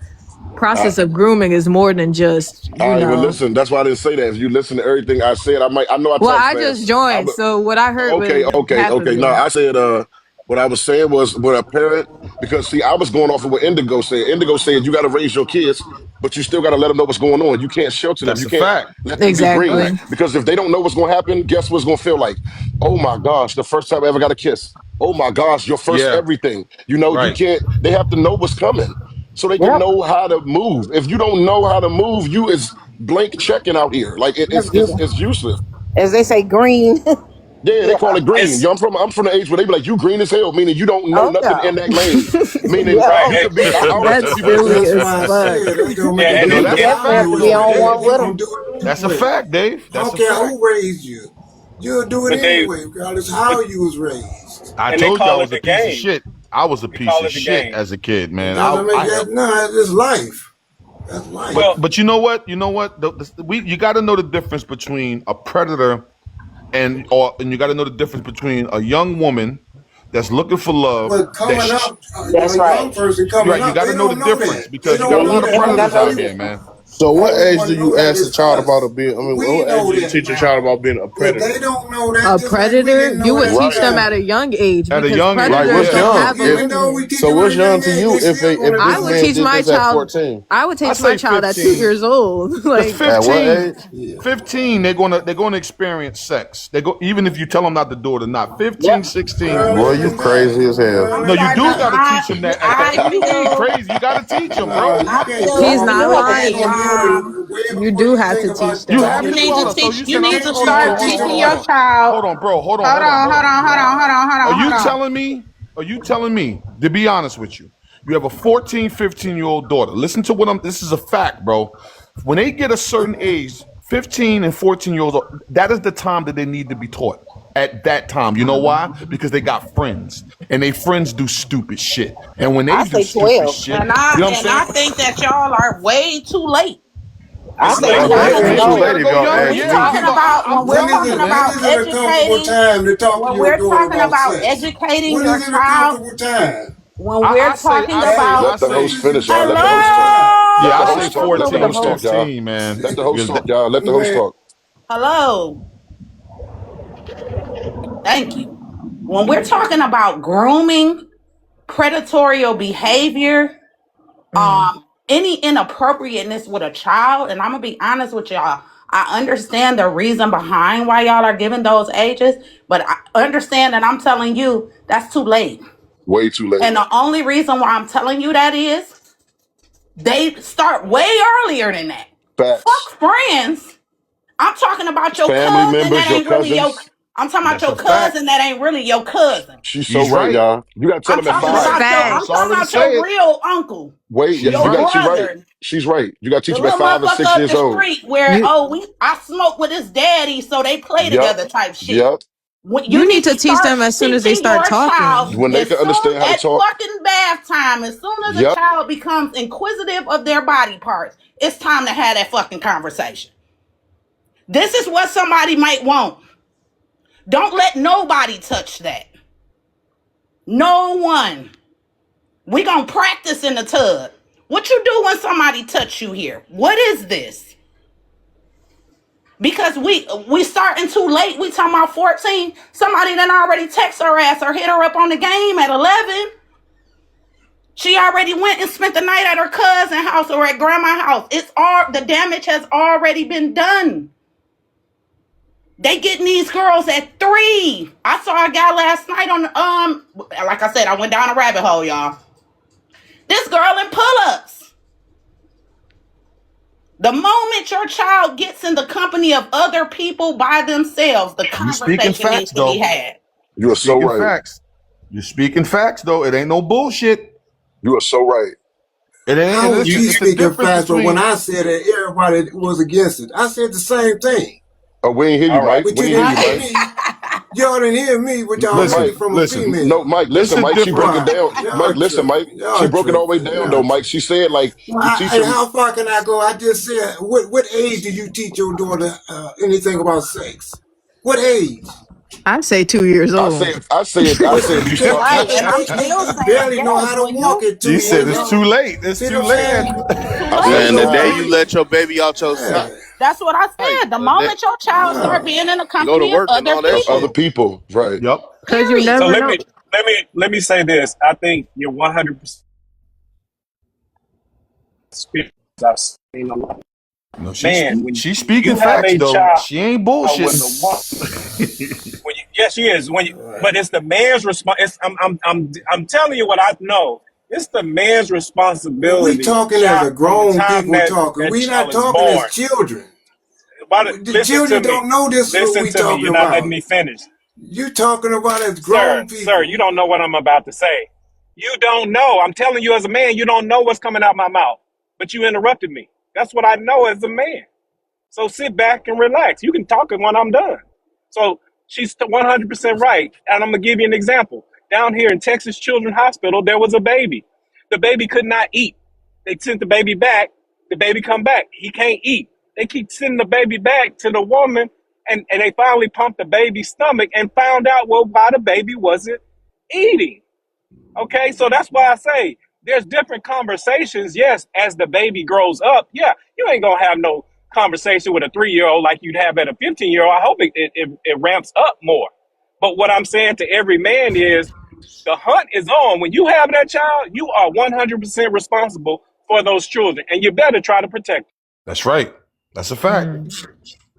[SPEAKER 8] I,
[SPEAKER 2] process of grooming is more than just,
[SPEAKER 8] all right, well, listen. That's why I didn't say that. If you listen to everything I said, I know I
[SPEAKER 2] Well,
[SPEAKER 8] talk
[SPEAKER 2] I
[SPEAKER 8] fast.
[SPEAKER 2] just joined, so what I heard
[SPEAKER 8] Okay,
[SPEAKER 2] was
[SPEAKER 8] okay,
[SPEAKER 2] half of
[SPEAKER 8] okay. No,
[SPEAKER 2] it.
[SPEAKER 8] I said what I was saying was when a parent, because see, I was going off of what Indigo said. Indigo said you got to raise your kids, but you still got to let them know what's going on. You can't shelter them.
[SPEAKER 6] That's
[SPEAKER 8] You
[SPEAKER 6] a
[SPEAKER 8] can't
[SPEAKER 6] fact.
[SPEAKER 8] let them be green,
[SPEAKER 2] Exactly.
[SPEAKER 8] because if they don't know what's going to happen, guess what it's going to feel like? Oh my gosh, the first time I ever got a kiss. Oh my gosh, your first
[SPEAKER 6] Yeah.
[SPEAKER 8] everything. You
[SPEAKER 6] Right.
[SPEAKER 8] can't. They have to know what's coming so they can
[SPEAKER 9] Yep.
[SPEAKER 8] know how to move. If you don't know how to move, you is blank checking out here. Like
[SPEAKER 9] Yep.
[SPEAKER 8] it's useless.
[SPEAKER 9] As they say, green.
[SPEAKER 8] Yeah, they call
[SPEAKER 9] Yeah.
[SPEAKER 8] it green.
[SPEAKER 5] It's
[SPEAKER 8] Yo, I'm from the age where they be like, you green as hell, meaning you don't know
[SPEAKER 9] Oh
[SPEAKER 8] nothing
[SPEAKER 9] yeah.
[SPEAKER 8] in that lane. Meaning
[SPEAKER 9] Yeah.
[SPEAKER 5] right.
[SPEAKER 8] you could be. I
[SPEAKER 11] That's
[SPEAKER 8] always tell people
[SPEAKER 7] But
[SPEAKER 8] this.
[SPEAKER 11] silly
[SPEAKER 7] that's
[SPEAKER 11] as
[SPEAKER 7] why I
[SPEAKER 11] fuck.
[SPEAKER 7] said it don't make
[SPEAKER 5] Yeah,
[SPEAKER 7] a
[SPEAKER 5] and
[SPEAKER 6] No,
[SPEAKER 7] difference
[SPEAKER 6] that's
[SPEAKER 9] You
[SPEAKER 6] a
[SPEAKER 7] how
[SPEAKER 9] definitely have
[SPEAKER 6] fact
[SPEAKER 9] to
[SPEAKER 7] you
[SPEAKER 9] be
[SPEAKER 7] was
[SPEAKER 6] though,
[SPEAKER 9] on
[SPEAKER 6] Dave.
[SPEAKER 9] one
[SPEAKER 7] raised. You
[SPEAKER 9] with
[SPEAKER 7] gonna
[SPEAKER 9] them.
[SPEAKER 7] do it
[SPEAKER 6] That's a
[SPEAKER 7] anyway.
[SPEAKER 6] fact, Dave.
[SPEAKER 7] I
[SPEAKER 6] That's
[SPEAKER 7] don't
[SPEAKER 6] a
[SPEAKER 7] care
[SPEAKER 6] fact.
[SPEAKER 7] who raised you. You'll do it
[SPEAKER 5] but they
[SPEAKER 7] anyway, regardless of how
[SPEAKER 5] but
[SPEAKER 7] you was raised.
[SPEAKER 6] I
[SPEAKER 5] and they
[SPEAKER 6] told you I
[SPEAKER 5] call it
[SPEAKER 6] was a
[SPEAKER 5] the
[SPEAKER 6] piece of
[SPEAKER 5] game.
[SPEAKER 6] shit. I was a
[SPEAKER 5] They
[SPEAKER 6] piece
[SPEAKER 5] call
[SPEAKER 6] of
[SPEAKER 5] it the
[SPEAKER 6] shit
[SPEAKER 5] game.
[SPEAKER 6] as a kid,
[SPEAKER 7] It
[SPEAKER 6] man.
[SPEAKER 7] doesn't make
[SPEAKER 6] I
[SPEAKER 7] that. No, it's life. That's life.
[SPEAKER 5] Well,
[SPEAKER 6] but you know what? You know what? You got to know the difference between a predator and you got to know the difference between a young woman that's looking for love.
[SPEAKER 7] But coming up,
[SPEAKER 9] That's
[SPEAKER 7] a young
[SPEAKER 9] right.
[SPEAKER 7] person coming
[SPEAKER 6] Right, you
[SPEAKER 7] up,
[SPEAKER 6] got
[SPEAKER 7] they
[SPEAKER 6] to know the
[SPEAKER 7] don't know
[SPEAKER 6] difference
[SPEAKER 7] that. They
[SPEAKER 6] because you got
[SPEAKER 7] don't
[SPEAKER 6] a
[SPEAKER 9] Yeah,
[SPEAKER 7] know
[SPEAKER 9] you
[SPEAKER 6] lot of
[SPEAKER 7] that.
[SPEAKER 9] definitely
[SPEAKER 7] Only
[SPEAKER 6] predators
[SPEAKER 9] gotta know
[SPEAKER 6] out
[SPEAKER 9] the
[SPEAKER 6] here,
[SPEAKER 7] few.
[SPEAKER 6] man.
[SPEAKER 9] difference.
[SPEAKER 11] So what
[SPEAKER 7] Only
[SPEAKER 11] age do
[SPEAKER 7] one know
[SPEAKER 11] you
[SPEAKER 7] that
[SPEAKER 11] ask a
[SPEAKER 7] is
[SPEAKER 11] child about
[SPEAKER 7] us.
[SPEAKER 11] a being? I mean,
[SPEAKER 7] We
[SPEAKER 11] what age
[SPEAKER 7] know
[SPEAKER 11] do you
[SPEAKER 7] that
[SPEAKER 11] teach a
[SPEAKER 7] now.
[SPEAKER 11] child about being a
[SPEAKER 7] If they
[SPEAKER 11] predator?
[SPEAKER 7] don't know that,
[SPEAKER 2] A
[SPEAKER 7] just like we
[SPEAKER 2] predator,
[SPEAKER 7] didn't
[SPEAKER 2] you
[SPEAKER 7] know
[SPEAKER 2] would
[SPEAKER 7] at the
[SPEAKER 2] teach
[SPEAKER 8] Right.
[SPEAKER 2] them at
[SPEAKER 7] time.
[SPEAKER 2] a young age
[SPEAKER 6] At a
[SPEAKER 2] because
[SPEAKER 6] young age,
[SPEAKER 11] Right.
[SPEAKER 2] predators
[SPEAKER 11] What's
[SPEAKER 6] yeah.
[SPEAKER 2] don't
[SPEAKER 11] young?
[SPEAKER 2] have a
[SPEAKER 11] If
[SPEAKER 7] Even though we
[SPEAKER 2] limit.
[SPEAKER 7] teach
[SPEAKER 11] so,
[SPEAKER 7] them at
[SPEAKER 11] what's
[SPEAKER 7] a
[SPEAKER 11] young
[SPEAKER 7] young
[SPEAKER 11] to
[SPEAKER 7] age, they
[SPEAKER 11] you?
[SPEAKER 7] still
[SPEAKER 11] If
[SPEAKER 7] gonna
[SPEAKER 2] I
[SPEAKER 11] this
[SPEAKER 7] do
[SPEAKER 2] would
[SPEAKER 7] it.
[SPEAKER 11] man
[SPEAKER 2] teach
[SPEAKER 11] did
[SPEAKER 2] my
[SPEAKER 11] this at
[SPEAKER 2] child.
[SPEAKER 11] 14?
[SPEAKER 2] I would
[SPEAKER 6] I
[SPEAKER 2] teach my
[SPEAKER 6] say
[SPEAKER 2] child at 2
[SPEAKER 6] 15.
[SPEAKER 2] years old.
[SPEAKER 6] Because
[SPEAKER 2] Like
[SPEAKER 11] At what
[SPEAKER 6] 15,
[SPEAKER 11] age?
[SPEAKER 7] Yeah.
[SPEAKER 6] 15, they're gonna experience sex. They go even if you tell them not to do it or not. 15,
[SPEAKER 9] Yep.
[SPEAKER 6] 16.
[SPEAKER 11] Boy,
[SPEAKER 7] Earlier
[SPEAKER 11] you
[SPEAKER 7] than that.
[SPEAKER 11] crazy as hell.
[SPEAKER 6] No,
[SPEAKER 7] Earlier
[SPEAKER 6] you
[SPEAKER 7] than
[SPEAKER 6] do
[SPEAKER 7] that.
[SPEAKER 6] got to teach them that at that.
[SPEAKER 9] I
[SPEAKER 6] What do you mean
[SPEAKER 9] feel
[SPEAKER 6] crazy? You got to teach them,
[SPEAKER 7] No,
[SPEAKER 6] bro.
[SPEAKER 7] you
[SPEAKER 9] I
[SPEAKER 7] can't
[SPEAKER 9] feel
[SPEAKER 7] teach
[SPEAKER 2] he's
[SPEAKER 9] that
[SPEAKER 7] them.
[SPEAKER 2] not
[SPEAKER 9] you
[SPEAKER 7] You're
[SPEAKER 9] as
[SPEAKER 2] lying.
[SPEAKER 7] gonna do
[SPEAKER 9] mom,
[SPEAKER 7] it way
[SPEAKER 2] You
[SPEAKER 7] before
[SPEAKER 2] do
[SPEAKER 7] you
[SPEAKER 2] have
[SPEAKER 7] think
[SPEAKER 2] to teach
[SPEAKER 7] about
[SPEAKER 6] You
[SPEAKER 2] them.
[SPEAKER 6] have
[SPEAKER 9] you
[SPEAKER 6] to.
[SPEAKER 9] need
[SPEAKER 6] Hold
[SPEAKER 9] to
[SPEAKER 6] on. So
[SPEAKER 9] teach
[SPEAKER 6] you
[SPEAKER 9] you
[SPEAKER 6] said I'm
[SPEAKER 9] need to
[SPEAKER 6] 15. Hold
[SPEAKER 9] start
[SPEAKER 6] on. Hold on.
[SPEAKER 9] teaching
[SPEAKER 6] Hold on. Hold
[SPEAKER 9] your
[SPEAKER 6] on.
[SPEAKER 9] child.
[SPEAKER 6] Hold on, bro. Hold on.
[SPEAKER 9] Hold
[SPEAKER 6] Hold on.
[SPEAKER 9] on,
[SPEAKER 6] Hold
[SPEAKER 9] hold
[SPEAKER 6] on.
[SPEAKER 9] on, hold on, hold on, hold
[SPEAKER 6] Are
[SPEAKER 9] on, hold
[SPEAKER 6] you
[SPEAKER 9] on.
[SPEAKER 6] telling me? Are you telling me? To be honest with you, you have a 14, 15-year-old daughter. Listen to what I'm. This is a fact, bro. When they get a certain age, 15 and 14-year-olds, that is the time that they need to be taught. At that time, you know why? Because they got friends, and they friends do stupid shit. And when they
[SPEAKER 9] I
[SPEAKER 6] do
[SPEAKER 9] say
[SPEAKER 6] stupid
[SPEAKER 9] 12.
[SPEAKER 6] shit, you know what I'm
[SPEAKER 9] I
[SPEAKER 6] saying?
[SPEAKER 9] think that y'all are way too late. I
[SPEAKER 5] it's
[SPEAKER 6] No,
[SPEAKER 9] say
[SPEAKER 5] late
[SPEAKER 11] Oh,
[SPEAKER 6] you
[SPEAKER 9] 2
[SPEAKER 5] for
[SPEAKER 6] right.
[SPEAKER 9] years
[SPEAKER 11] definitely
[SPEAKER 6] Maybe
[SPEAKER 11] too
[SPEAKER 6] we
[SPEAKER 9] old.
[SPEAKER 11] late
[SPEAKER 6] gotta
[SPEAKER 11] if
[SPEAKER 6] go
[SPEAKER 11] y'all
[SPEAKER 9] When
[SPEAKER 6] younger.
[SPEAKER 11] ask
[SPEAKER 9] we
[SPEAKER 6] Yeah, we
[SPEAKER 11] me.
[SPEAKER 6] can
[SPEAKER 9] talking
[SPEAKER 6] go.
[SPEAKER 9] about
[SPEAKER 6] I'm
[SPEAKER 9] when we're
[SPEAKER 7] When is
[SPEAKER 6] telling
[SPEAKER 7] it?
[SPEAKER 9] talking
[SPEAKER 6] you.
[SPEAKER 7] When
[SPEAKER 9] about
[SPEAKER 7] is it a comfortable
[SPEAKER 9] educating,
[SPEAKER 7] time to talk to
[SPEAKER 9] when
[SPEAKER 7] your
[SPEAKER 9] we're
[SPEAKER 7] daughter
[SPEAKER 9] talking
[SPEAKER 7] about
[SPEAKER 9] about
[SPEAKER 7] sex?
[SPEAKER 9] educating
[SPEAKER 7] When
[SPEAKER 9] your
[SPEAKER 7] is it a
[SPEAKER 9] child,
[SPEAKER 7] comfortable time?
[SPEAKER 9] when
[SPEAKER 6] I
[SPEAKER 9] we're
[SPEAKER 6] say,
[SPEAKER 9] talking
[SPEAKER 6] I say,
[SPEAKER 7] Hey,
[SPEAKER 9] about
[SPEAKER 6] I
[SPEAKER 8] Let the
[SPEAKER 7] when
[SPEAKER 6] say,
[SPEAKER 8] host
[SPEAKER 7] is it a
[SPEAKER 8] finish, y'all. Let the
[SPEAKER 7] comfortable
[SPEAKER 8] host talk.
[SPEAKER 7] time?
[SPEAKER 8] Let
[SPEAKER 6] yeah,
[SPEAKER 8] the
[SPEAKER 6] I
[SPEAKER 8] host
[SPEAKER 6] say
[SPEAKER 8] talk. Let the
[SPEAKER 6] 14,
[SPEAKER 8] host talk, y'all.
[SPEAKER 6] 15, man.
[SPEAKER 8] Let the host
[SPEAKER 6] Because
[SPEAKER 8] talk, y'all. Let the host
[SPEAKER 7] Man,
[SPEAKER 8] talk.
[SPEAKER 9] hello, thank you. When we're talking about grooming, predatory behavior, any inappropriateness with a child, and I'm gonna be honest with y'all, I understand the reason behind why y'all are giving those ages, but I understand that I'm telling you that's too late.
[SPEAKER 8] Way too late.
[SPEAKER 9] And the only reason why I'm telling you that is they start way earlier than that.
[SPEAKER 8] Facts.
[SPEAKER 9] Fuck friends. I'm talking about your
[SPEAKER 8] Family
[SPEAKER 9] cousin that
[SPEAKER 8] members, your
[SPEAKER 9] ain't really your.
[SPEAKER 8] cousins.
[SPEAKER 9] I'm talking about
[SPEAKER 6] that's
[SPEAKER 9] your
[SPEAKER 6] a fact.
[SPEAKER 9] cousin that ain't really your cousin.
[SPEAKER 8] She's so
[SPEAKER 6] He's
[SPEAKER 8] right,
[SPEAKER 6] right.
[SPEAKER 8] y'all. You gotta tell
[SPEAKER 9] I'm
[SPEAKER 8] them at
[SPEAKER 9] talking
[SPEAKER 6] He's
[SPEAKER 8] five.
[SPEAKER 6] right.
[SPEAKER 9] about your.
[SPEAKER 6] I'm
[SPEAKER 9] I'm
[SPEAKER 2] Facts.
[SPEAKER 9] talking
[SPEAKER 6] sorry to
[SPEAKER 9] about your
[SPEAKER 6] say it.
[SPEAKER 9] real uncle,
[SPEAKER 8] Wait,
[SPEAKER 6] She's
[SPEAKER 8] you
[SPEAKER 9] your
[SPEAKER 6] right.
[SPEAKER 8] got. She right.
[SPEAKER 9] brother,
[SPEAKER 8] She's right. You got to
[SPEAKER 9] the
[SPEAKER 8] teach them at
[SPEAKER 9] little
[SPEAKER 8] 5 and
[SPEAKER 9] motherfucker
[SPEAKER 8] 6
[SPEAKER 9] up
[SPEAKER 8] years
[SPEAKER 9] the
[SPEAKER 8] old.
[SPEAKER 9] street where
[SPEAKER 2] You
[SPEAKER 9] I smoke with his daddy, so they play
[SPEAKER 8] Yep.
[SPEAKER 9] together type shit.
[SPEAKER 8] Yep.
[SPEAKER 9] When
[SPEAKER 2] you
[SPEAKER 9] you
[SPEAKER 2] need
[SPEAKER 9] need
[SPEAKER 2] to
[SPEAKER 9] to
[SPEAKER 2] teach
[SPEAKER 9] start
[SPEAKER 2] them as soon as they
[SPEAKER 9] teaching
[SPEAKER 2] start
[SPEAKER 9] your child
[SPEAKER 2] talking.
[SPEAKER 8] When they
[SPEAKER 9] as
[SPEAKER 8] can
[SPEAKER 9] soon
[SPEAKER 8] understand how to
[SPEAKER 9] at
[SPEAKER 8] talk.
[SPEAKER 9] fucking bath time, as soon as a
[SPEAKER 8] Yep.
[SPEAKER 9] child becomes inquisitive of their body parts, it's time to have that fucking conversation. This is what somebody might want. Don't let nobody touch that. No one. We gonna practice in the tub. What you do when somebody touch you here? What is this? Because we starting too late. We talking about 14. Somebody done already text her ass or hit her up on the game at 11. She already went and spent the night at her cousin's house or at grandma's house. It's all the damage has already been done. They getting these girls at 3. I saw a guy last night on like I said, I went down a rabbit hole, y'all. This girl in pull-ups. The moment your child gets in the company of other people by themselves, the
[SPEAKER 6] You speaking
[SPEAKER 9] conversation needs
[SPEAKER 6] facts
[SPEAKER 9] to be
[SPEAKER 6] though.
[SPEAKER 9] had.
[SPEAKER 6] You
[SPEAKER 8] You are so
[SPEAKER 6] speaking
[SPEAKER 8] right.
[SPEAKER 6] facts. You speaking facts though. It ain't no bullshit.
[SPEAKER 8] You are so right.
[SPEAKER 6] It ain't.
[SPEAKER 7] how
[SPEAKER 6] And
[SPEAKER 7] was
[SPEAKER 6] it's,
[SPEAKER 7] she
[SPEAKER 6] it's the
[SPEAKER 7] speaking
[SPEAKER 6] difference
[SPEAKER 7] fast? But when
[SPEAKER 6] between.
[SPEAKER 7] I said it, everybody was against it. I said the same thing.
[SPEAKER 8] Oh, we ain't hear you,
[SPEAKER 5] all right.
[SPEAKER 8] Mike.
[SPEAKER 7] But
[SPEAKER 8] We
[SPEAKER 7] you
[SPEAKER 8] ain't hear
[SPEAKER 7] didn't
[SPEAKER 8] you,
[SPEAKER 7] hear
[SPEAKER 8] Mike.
[SPEAKER 7] me. Y'all didn't hear me, but y'all heard
[SPEAKER 6] Listen,
[SPEAKER 7] it from a
[SPEAKER 6] listen.
[SPEAKER 8] No,
[SPEAKER 7] female.
[SPEAKER 8] Mike,
[SPEAKER 6] It's
[SPEAKER 8] listen,
[SPEAKER 6] a
[SPEAKER 8] Mike. She broke it
[SPEAKER 6] difference.
[SPEAKER 7] Why?
[SPEAKER 8] down. Mike,
[SPEAKER 7] Y'all
[SPEAKER 8] listen, Mike.
[SPEAKER 7] tripping.
[SPEAKER 8] She
[SPEAKER 7] Y'all
[SPEAKER 8] broke it all the way
[SPEAKER 7] tripping.
[SPEAKER 8] down,
[SPEAKER 7] Y'all
[SPEAKER 8] though, Mike.
[SPEAKER 7] tripping.
[SPEAKER 8] She said, like,
[SPEAKER 7] Well,
[SPEAKER 8] you teach
[SPEAKER 7] and
[SPEAKER 8] them.
[SPEAKER 7] how far can I go? I just said, what age do you teach your daughter anything about sex? What age?
[SPEAKER 2] I say 2 years
[SPEAKER 8] I
[SPEAKER 2] old.
[SPEAKER 8] said, I said, I
[SPEAKER 7] But
[SPEAKER 8] said, you
[SPEAKER 7] they,
[SPEAKER 8] start.
[SPEAKER 9] Right. And I'm still
[SPEAKER 7] they
[SPEAKER 9] saying
[SPEAKER 7] barely know
[SPEAKER 9] yes.
[SPEAKER 7] how to
[SPEAKER 9] When
[SPEAKER 7] walk
[SPEAKER 9] you
[SPEAKER 7] at
[SPEAKER 6] She
[SPEAKER 7] 2
[SPEAKER 6] said
[SPEAKER 7] years
[SPEAKER 6] it's
[SPEAKER 7] old.
[SPEAKER 6] too late. It's
[SPEAKER 7] See what
[SPEAKER 6] too
[SPEAKER 7] I'm
[SPEAKER 6] late.
[SPEAKER 7] saying?
[SPEAKER 9] it's too
[SPEAKER 8] I
[SPEAKER 7] It's
[SPEAKER 8] said,
[SPEAKER 11] Man,
[SPEAKER 9] late.
[SPEAKER 11] the
[SPEAKER 8] so
[SPEAKER 11] day
[SPEAKER 7] too
[SPEAKER 11] you
[SPEAKER 7] late.
[SPEAKER 11] let your baby out your
[SPEAKER 7] Yeah.
[SPEAKER 11] sight,
[SPEAKER 9] That's what I said. The
[SPEAKER 11] the day
[SPEAKER 9] moment your child start
[SPEAKER 7] Yeah.
[SPEAKER 9] being in the
[SPEAKER 11] go to
[SPEAKER 9] company of
[SPEAKER 11] work and
[SPEAKER 9] other
[SPEAKER 11] all that
[SPEAKER 8] other
[SPEAKER 11] shit.
[SPEAKER 9] people.
[SPEAKER 8] people, right?
[SPEAKER 6] Yep.
[SPEAKER 2] Cause you
[SPEAKER 9] Period.
[SPEAKER 5] So
[SPEAKER 2] never know.
[SPEAKER 5] let me say this. I think you're 100% experience. I've seen a lot.
[SPEAKER 6] No,
[SPEAKER 5] Man,
[SPEAKER 6] she's
[SPEAKER 5] when you
[SPEAKER 6] speaking
[SPEAKER 5] have
[SPEAKER 6] facts
[SPEAKER 5] a
[SPEAKER 6] though.
[SPEAKER 5] child
[SPEAKER 6] She ain't
[SPEAKER 5] with
[SPEAKER 6] bullshitting.
[SPEAKER 5] a woman, yes, she is. But it's the man's response. I'm telling you what I know. It's the man's
[SPEAKER 7] Well, we
[SPEAKER 5] responsibility,
[SPEAKER 7] talking as
[SPEAKER 5] child,
[SPEAKER 7] a
[SPEAKER 5] from the
[SPEAKER 7] grown
[SPEAKER 5] time
[SPEAKER 7] people
[SPEAKER 5] that
[SPEAKER 7] talking.
[SPEAKER 5] that
[SPEAKER 7] We not
[SPEAKER 5] child is
[SPEAKER 7] talking as
[SPEAKER 5] born.
[SPEAKER 7] children.
[SPEAKER 5] But
[SPEAKER 7] The
[SPEAKER 5] listen to
[SPEAKER 7] children
[SPEAKER 5] me.
[SPEAKER 7] don't know this what
[SPEAKER 5] Listen
[SPEAKER 7] we
[SPEAKER 5] to me.
[SPEAKER 7] talking
[SPEAKER 5] You're not letting
[SPEAKER 7] about.
[SPEAKER 5] me finish.
[SPEAKER 7] You talking about as
[SPEAKER 5] Sir,
[SPEAKER 7] grown
[SPEAKER 5] sir,
[SPEAKER 7] people.
[SPEAKER 5] you don't know what I'm about to say. You don't know. I'm telling you as a man, you don't know what's coming out my mouth. But you interrupted me. That's what I know as a man. So sit back and relax. You can talk when I'm done. So she's 100% right. And I'm going to give you an example. Down here in Texas Children's Hospital, there was a baby. The baby could not eat. They sent the baby back. The baby come back. He can't eat. They keep sending the baby back to the woman, and they finally pumped the baby's stomach and found out, well, why the baby wasn't eating. Okay, so that's why I say there's different conversations. Yes, as the baby grows up, yeah, you ain't gonna have no conversation with a 3-year-old like you'd have at a 15-year-old. I hope it ramps up more. But what I'm saying to every man is the hunt is on. When you have that child, you are 100% responsible for those children, and you better try to protect them.
[SPEAKER 6] That's right. That's a fact.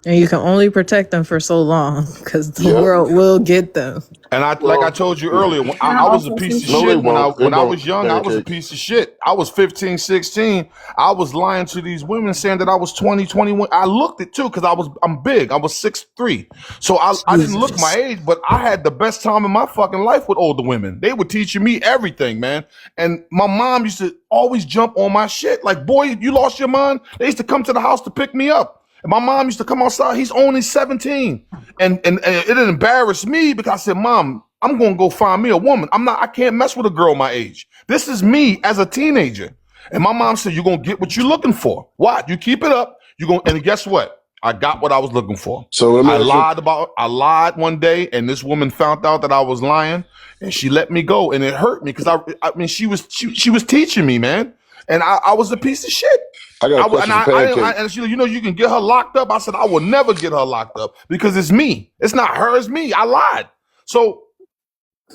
[SPEAKER 11] And you can only protect them for so long because the
[SPEAKER 8] Yep.
[SPEAKER 11] world will get them.
[SPEAKER 6] And like I told you earlier, when I was a piece of
[SPEAKER 8] No, they
[SPEAKER 6] shit when
[SPEAKER 8] won't. They
[SPEAKER 6] I
[SPEAKER 8] don't.
[SPEAKER 6] was young. I was a
[SPEAKER 8] Pancake.
[SPEAKER 6] piece of shit. I was 15, 16. I was lying to these women saying that I was 20, 21. I looked it too because I'm big. I was 6'3". So I didn't look my age, but I had the best time in my fucking life with older women. They were teaching me everything, man. And my mom used to always jump on my shit. Like, boy, you lost your mind? They used to come to the house to pick me up. And my mom used to come outside. He's only 17. And it embarrassed me because I said, Mom, I'm going to go find me a woman. I can't mess with a girl my age. This is me as a teenager. And my mom said, you're going to get what you're looking for. What? You keep it up. And guess what? I got what I was looking for.
[SPEAKER 8] So let me
[SPEAKER 6] I lied one day, and this woman found out that I was lying, and she let me go. And it hurt me because I mean, she was teaching me, man. And I was a piece of shit.
[SPEAKER 8] I got a question for Pancake.
[SPEAKER 6] And she, you can get her locked up. I said, I will never get her locked up because it's me. It's not her, it's me. I lied. So,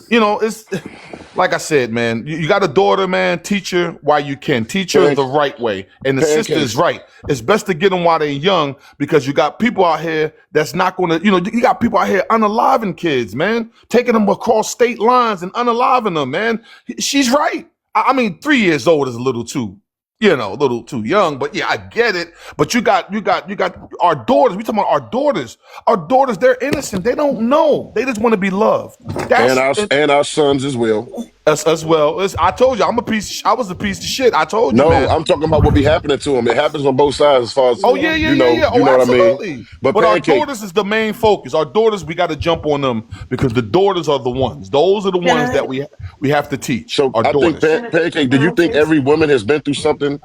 [SPEAKER 6] it's like I said, man, you got a daughter, man, teach her while you can. Teach her the right way. And the sister is right. It's best to get them while they're young because you got people out here that's not going to, you got people out here unaliving kids, man, taking them across state lines and unaliving them, man. She's right. I mean, 3 years old is a little too young, but yeah, I get it. But you got our daughters. We talking about our daughters. Our daughters, they're innocent. They don't know. They just want to be loved.
[SPEAKER 8] And our sons as well.
[SPEAKER 6] As well. I told you, I was a piece of shit. I told you,
[SPEAKER 8] No,
[SPEAKER 6] man.
[SPEAKER 8] I'm talking about what be happening to them. It happens on both sides as far as
[SPEAKER 6] Oh yeah.
[SPEAKER 8] you know
[SPEAKER 6] Absolutely.
[SPEAKER 8] what I mean. But
[SPEAKER 6] our
[SPEAKER 8] Pancake,
[SPEAKER 6] daughters is the main focus. Our daughters, we got to jump on them because the daughters are the ones. Those are the ones that we have to teach.
[SPEAKER 8] so
[SPEAKER 6] Our
[SPEAKER 8] I
[SPEAKER 6] daughters.
[SPEAKER 8] think Pancake, do you think every woman has been through something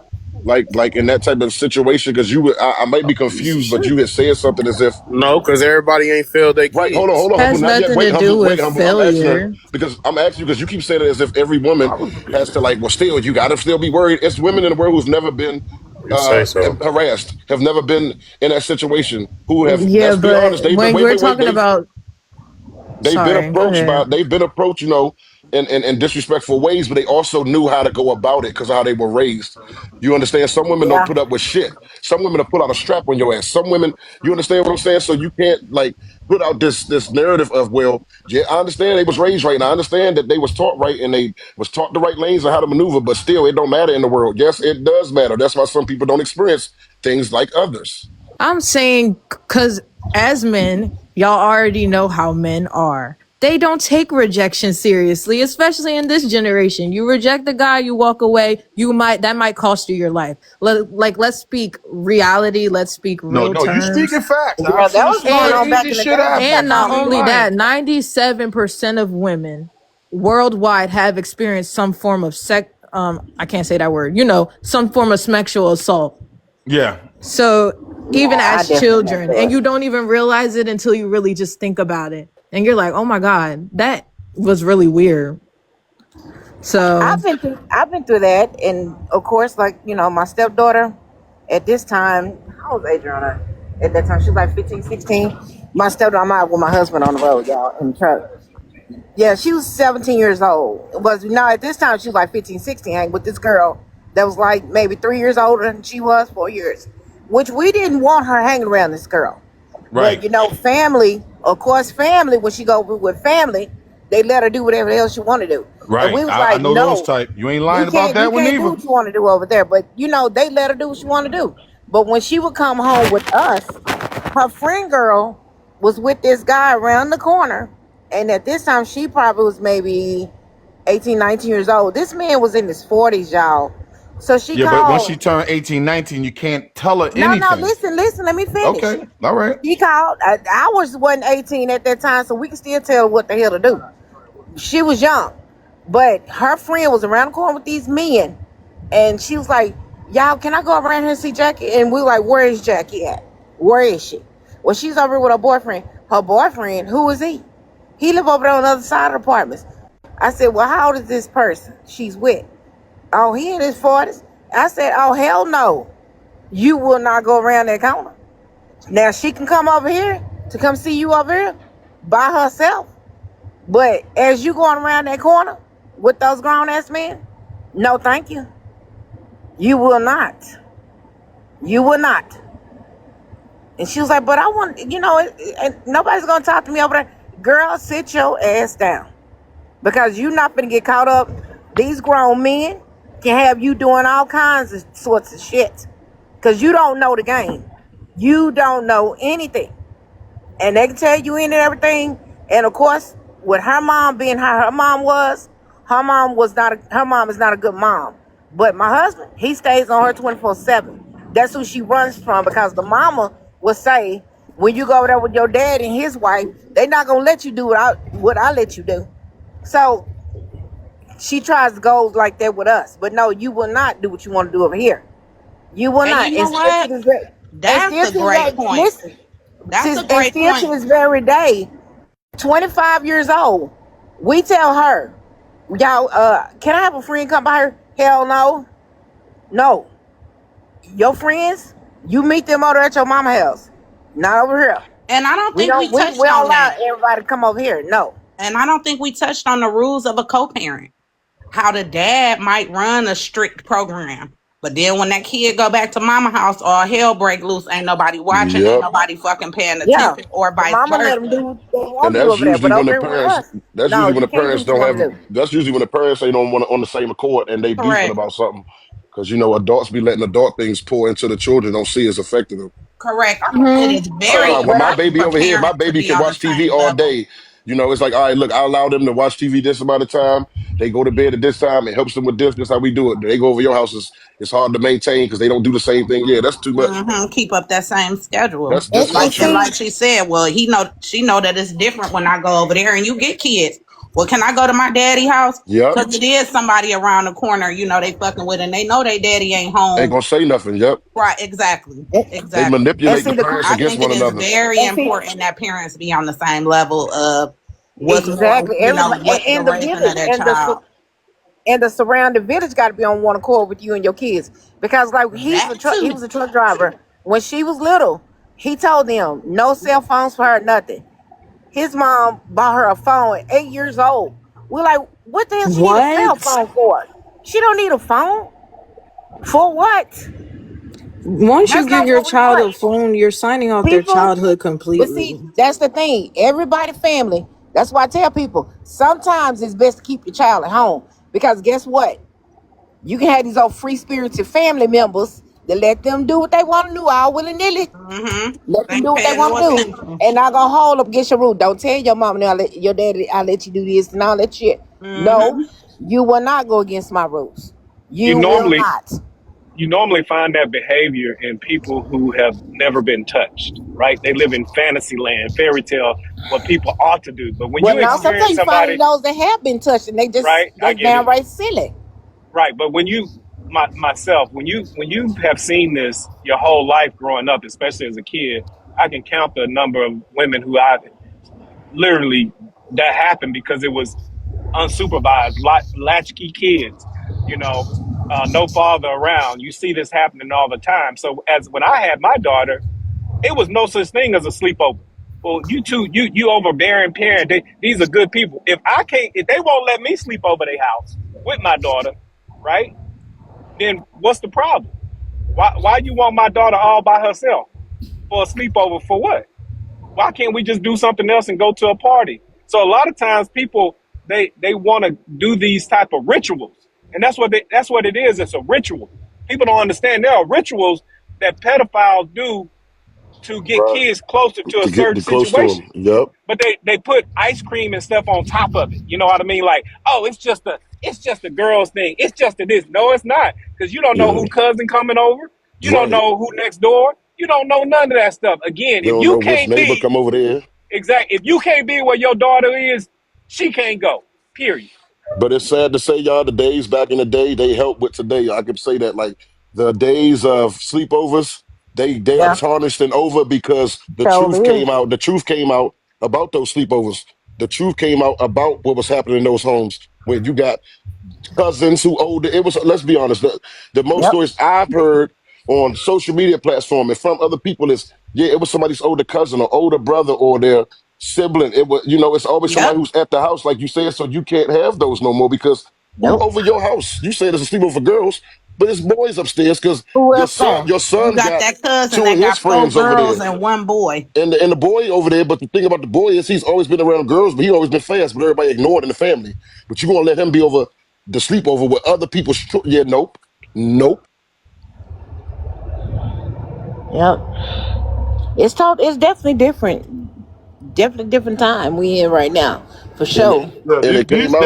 [SPEAKER 8] like in that type of situation? Because I might be confused, but you had said something as if
[SPEAKER 12] No, because everybody ain't failed their kids.
[SPEAKER 8] right. Hold on.
[SPEAKER 11] Has
[SPEAKER 8] Not yet.
[SPEAKER 11] nothing
[SPEAKER 8] Wait,
[SPEAKER 11] to do with
[SPEAKER 8] I'm asking her
[SPEAKER 11] failure.
[SPEAKER 8] because I'm asking you because you keep saying it as if every woman has to well, still you got to still be worried. It's women in the world who's never been
[SPEAKER 12] You say so.
[SPEAKER 8] harassed, have never been in that situation. Who have?
[SPEAKER 11] Yeah,
[SPEAKER 8] Let's be honest.
[SPEAKER 11] but when we're talking about,
[SPEAKER 8] They've
[SPEAKER 11] sorry,
[SPEAKER 8] been
[SPEAKER 11] go
[SPEAKER 8] approached
[SPEAKER 11] ahead.
[SPEAKER 8] they've been approached, in disrespectful ways, but they also knew how to go about it because of how they were raised. You understand? Some women don't
[SPEAKER 9] Yeah.
[SPEAKER 8] put up with shit. Some women will put out a strap on your ass. Some women, you understand what I'm saying? So you can't put out this narrative of, well, yeah, I understand they was raised right, and I understand that they was taught right and they was taught the right lanes and how to maneuver, but still it don't matter in the world. Yes, it does matter. That's why some people don't experience things like others.
[SPEAKER 11] I'm saying because as men, y'all already know how men are. They don't take rejection seriously, especially in this generation. You reject a guy, you walk away, that might cost you your life. Let's speak reality. Let's speak real
[SPEAKER 6] No, you
[SPEAKER 11] terms.
[SPEAKER 6] speaking facts.
[SPEAKER 9] Yeah, that was going on back in the day.
[SPEAKER 11] And not only that, 97% of women worldwide have experienced some form of I can't say that word, some form of sexual assault.
[SPEAKER 6] Yeah.
[SPEAKER 11] So even
[SPEAKER 9] Yeah, I
[SPEAKER 11] as
[SPEAKER 9] definitely
[SPEAKER 11] children,
[SPEAKER 9] know that.
[SPEAKER 11] and you don't even realize it until you really just think about it. And you're like, oh my God, that was really weird. So
[SPEAKER 9] I've been through that, and of course, my stepdaughter at this time, how was Adriana? At that time, she was like 15, 16. My stepdaughter, I'm out with my husband on the road, y'all, in the truck. Yeah, she was 17 years old. At this time she was like 15, 16, hanging with this girl that was like maybe 3 years older than she was, 4 years. Which we didn't want her hanging around this girl.
[SPEAKER 6] Right.
[SPEAKER 9] But family, of course, when she go with family, they let her do whatever else she want to do.
[SPEAKER 6] Right.
[SPEAKER 9] And we was
[SPEAKER 6] I
[SPEAKER 9] like,
[SPEAKER 6] know
[SPEAKER 9] no,
[SPEAKER 6] those type. You ain't lying about that one
[SPEAKER 9] you can't do
[SPEAKER 6] either.
[SPEAKER 9] what you want to do over there. But they let her do what she want to do. But when she would come home with us, her friend girl was with this guy around the corner, And at this time, she probably was maybe 18, 19 years old. This man was in his 40s, y'all. So she
[SPEAKER 6] Yeah, but once
[SPEAKER 9] called.
[SPEAKER 6] she turned 18, 19, you can't tell her
[SPEAKER 9] No,
[SPEAKER 6] anything.
[SPEAKER 9] listen, let me finish.
[SPEAKER 6] Okay, all right.
[SPEAKER 9] She called. I wasn't 18 at that time, so we can still tell her what the hell to do. She was young, but her friend was around the corner with these men, and she was like, y'all, can I go around here and see Jackie? And we were like, where is Jackie at? Where is she? Well, she's over here with her boyfriend. Her boyfriend, who is he? He live over there on the other side of the apartments. I said, well, how old is this person she's with? Oh, he in his 40s. I said, oh, hell no. You will not go around that corner. Now, she can come over here to come see you over here by herself. But as you going around that corner with those grown-ass men, no, thank you. You will not. You will not. And she was like, but I want, and nobody's going to talk to me over there. Girl, sit your ass down. Because you're not going to get caught up. These grown men can have you doing all kinds of sorts of shit. Because you don't know the game. You don't know anything. And they can tell you in and everything. And of course, with her mom being how her mom was, her mom is not a good mom. But my husband, he stays on her 24/7. That's who she runs from, because the mama will say, when you go over there with your dad and his wife, they're not gonna let you do what I let you do. So she tries to go like that with us. But no, you will not do what you want to do over here. You will not.
[SPEAKER 13] And you know what? That's a great point.
[SPEAKER 9] Listen,
[SPEAKER 13] That's a great
[SPEAKER 9] still to
[SPEAKER 13] point.
[SPEAKER 9] this very day, 25 years old, we tell her, y'all, can I have a friend come by here? Hell no. No. Your friends, you meet them over at your mama's house. Not over here.
[SPEAKER 13] And I don't think we touched
[SPEAKER 9] we don't
[SPEAKER 13] on
[SPEAKER 9] allow
[SPEAKER 13] that.
[SPEAKER 9] everybody to come over here. No.
[SPEAKER 13] And I don't think we touched on the rules of a co-parent. How the dad might run a strict program. But then when that kid go back to mama house, all hell break loose. Ain't nobody watching. Ain't
[SPEAKER 8] Yep.
[SPEAKER 13] nobody fucking paying
[SPEAKER 9] Yeah.
[SPEAKER 13] attention, or
[SPEAKER 9] The
[SPEAKER 13] vice
[SPEAKER 9] mama let them
[SPEAKER 13] versa.
[SPEAKER 9] do what they want
[SPEAKER 8] And
[SPEAKER 9] to do
[SPEAKER 8] that's
[SPEAKER 9] over there.
[SPEAKER 8] usually
[SPEAKER 9] But
[SPEAKER 8] when
[SPEAKER 9] over
[SPEAKER 8] the
[SPEAKER 9] here with
[SPEAKER 8] parents.
[SPEAKER 9] us,
[SPEAKER 8] That's
[SPEAKER 9] no,
[SPEAKER 8] usually when
[SPEAKER 9] you
[SPEAKER 8] the
[SPEAKER 9] can't do
[SPEAKER 8] parents
[SPEAKER 9] what you
[SPEAKER 8] don't
[SPEAKER 9] want to
[SPEAKER 8] have.
[SPEAKER 9] do.
[SPEAKER 8] That's usually when the parents ain't on the same accord and they beefing
[SPEAKER 13] Correct.
[SPEAKER 8] about something. Because adults be letting adult things pour into the children. Don't see it's affecting them.
[SPEAKER 13] Correct. It is
[SPEAKER 8] That's
[SPEAKER 13] very
[SPEAKER 8] why when
[SPEAKER 9] But
[SPEAKER 8] my
[SPEAKER 13] important
[SPEAKER 8] baby
[SPEAKER 13] for
[SPEAKER 8] over here, my
[SPEAKER 13] parents to
[SPEAKER 8] baby
[SPEAKER 13] be
[SPEAKER 8] can
[SPEAKER 13] on the
[SPEAKER 8] watch TV
[SPEAKER 13] same
[SPEAKER 8] all
[SPEAKER 13] level.
[SPEAKER 8] day. It's like, all right, look, I allow them to watch TV this amount of time. They go to bed at this time. It helps them with this. This how we do it. They go over your house. It's hard to maintain because they don't do the same thing. Yeah, that's too much.
[SPEAKER 13] Keep up that same schedule.
[SPEAKER 8] That's
[SPEAKER 9] and
[SPEAKER 13] And
[SPEAKER 8] dysfunctional.
[SPEAKER 9] see,
[SPEAKER 13] like she said, well, she know that it's different when I go over there, and you get kids. Well, can I go to my daddy house?
[SPEAKER 8] Yep.
[SPEAKER 13] Because it is somebody around the corner, they fucking with, and they know they daddy ain't
[SPEAKER 8] Ain't
[SPEAKER 13] home.
[SPEAKER 8] gonna say nothing. Yep.
[SPEAKER 13] Right, exactly.
[SPEAKER 9] and,
[SPEAKER 8] They
[SPEAKER 13] Exactly.
[SPEAKER 8] manipulate the
[SPEAKER 9] see the
[SPEAKER 8] parents
[SPEAKER 13] I
[SPEAKER 8] against
[SPEAKER 13] think it
[SPEAKER 8] one
[SPEAKER 13] is
[SPEAKER 8] another.
[SPEAKER 13] very
[SPEAKER 9] and see
[SPEAKER 13] important that parents be on the same level of what's going,
[SPEAKER 9] exactly everybody
[SPEAKER 13] what's the
[SPEAKER 9] and the
[SPEAKER 13] raising of
[SPEAKER 9] village
[SPEAKER 13] their
[SPEAKER 9] and
[SPEAKER 13] child.
[SPEAKER 9] the surrounding village got to be on one accord with you and your kids, because like he
[SPEAKER 13] That
[SPEAKER 9] was
[SPEAKER 13] too.
[SPEAKER 9] a truck driver when she was little. He told them no cell phones for her, nothing. His mom bought her a phone at 8 years old. We're like, what the hell she need a cell
[SPEAKER 11] What?
[SPEAKER 9] phone for? She don't need a phone. For what?
[SPEAKER 11] Once you
[SPEAKER 9] That's
[SPEAKER 11] give
[SPEAKER 9] not
[SPEAKER 11] your
[SPEAKER 9] what we
[SPEAKER 11] child a
[SPEAKER 9] want.
[SPEAKER 11] phone, you're signing off their
[SPEAKER 9] People,
[SPEAKER 11] childhood
[SPEAKER 9] but see,
[SPEAKER 11] completely.
[SPEAKER 9] that's the thing. Everybody family. That's why I tell people sometimes it's best to keep your child at home, because guess what? You can have these old free spirited family members that let them do what they want to do all willy nilly. Let them
[SPEAKER 13] They
[SPEAKER 9] do what they
[SPEAKER 13] pay no
[SPEAKER 9] want to do,
[SPEAKER 13] attention.
[SPEAKER 9] and not gonna hold up against your rule. Don't tell your mom now, your daddy, I let you do this and all that shit. No, you will not go against my rules.
[SPEAKER 5] You
[SPEAKER 9] You will
[SPEAKER 5] normally
[SPEAKER 9] not.
[SPEAKER 5] you normally find that behavior in people who have never been touched, right? They live in fantasy land, fairy tale, what people ought to do. But when
[SPEAKER 9] Well,
[SPEAKER 5] you
[SPEAKER 9] now sometimes
[SPEAKER 5] experience
[SPEAKER 9] you find
[SPEAKER 5] somebody,
[SPEAKER 9] those that have been touched and they just
[SPEAKER 5] right? I
[SPEAKER 9] that's
[SPEAKER 5] get it.
[SPEAKER 9] downright silly.
[SPEAKER 5] Right, but when myself, when you have seen this your whole life growing up, especially as a kid, I can count the number of women who I literally that happened because it was unsupervised, latchkey kids, no father around. You see this happening all the time. So as when I had my daughter, it was no such thing as a sleepover. Well, you overbearing parent. These are good people. If they won't let me sleep over their house with my daughter, right? Then what's the problem? Why you want my daughter all by herself for a sleepover for what? Why can't we just do something else and go to a party? So a lot of times people they want to do these type of rituals, and that's what it is. It's a ritual. People don't understand there are rituals that pedophiles do to get
[SPEAKER 8] Right.
[SPEAKER 5] kids closer to a
[SPEAKER 8] To get
[SPEAKER 5] certain
[SPEAKER 8] the close to
[SPEAKER 5] situation.
[SPEAKER 8] him. Yep.
[SPEAKER 5] But they put ice cream and stuff on top of it. You know what I mean? Like, oh, it's just a girl's thing. It's just a this. No, it's not, because you don't know
[SPEAKER 8] Yeah.
[SPEAKER 5] who cousin coming over. You don't
[SPEAKER 8] Right.
[SPEAKER 5] know who next door. You don't know none of that stuff. Again,
[SPEAKER 8] They
[SPEAKER 5] if
[SPEAKER 8] don't
[SPEAKER 5] you
[SPEAKER 8] know which
[SPEAKER 5] can't
[SPEAKER 8] neighbor
[SPEAKER 5] be
[SPEAKER 8] come over there.
[SPEAKER 5] exact, if you can't be where your daughter is, she can't go. Period.
[SPEAKER 8] But it's sad to say, y'all, the days back in the day, they help with today. I could say that, like, the days of sleepovers, they are
[SPEAKER 9] Yeah,
[SPEAKER 8] tarnished and over because the
[SPEAKER 9] so
[SPEAKER 8] truth
[SPEAKER 9] is.
[SPEAKER 8] came out. The truth came out about those sleepovers. The truth came out about what was happening in those homes when you got cousins who older. It was, let's be honest, the most
[SPEAKER 9] Yep.
[SPEAKER 8] stories I've heard on social media platform and from other people is, yeah, it was somebody's older cousin or older brother or their sibling. It was, it's always somebody
[SPEAKER 13] Yep.
[SPEAKER 8] who's at the house, like you said, so you can't have those no more because who
[SPEAKER 9] Nope.
[SPEAKER 8] over your house? You said it's a sleepover for girls, but it's boys upstairs because
[SPEAKER 9] Who
[SPEAKER 8] your
[SPEAKER 9] else
[SPEAKER 8] son,
[SPEAKER 9] there?
[SPEAKER 8] your
[SPEAKER 13] You
[SPEAKER 8] son
[SPEAKER 13] got
[SPEAKER 8] got
[SPEAKER 13] that cousin
[SPEAKER 8] two of
[SPEAKER 13] that
[SPEAKER 8] his
[SPEAKER 13] got 4
[SPEAKER 8] friends over
[SPEAKER 13] girls
[SPEAKER 8] there.
[SPEAKER 13] and 1 boy.
[SPEAKER 8] And the boy over there, but the thing about the boy is he's always been around girls, but he always been fast, but everybody ignored in the family. But you gonna let him be over the sleepover with other people's yeah, nope. Nope.
[SPEAKER 9] Yep. It's definitely different. Definitely different time we in right now, for
[SPEAKER 8] And
[SPEAKER 9] sure.
[SPEAKER 6] Yeah,
[SPEAKER 8] and it
[SPEAKER 6] these
[SPEAKER 8] came out.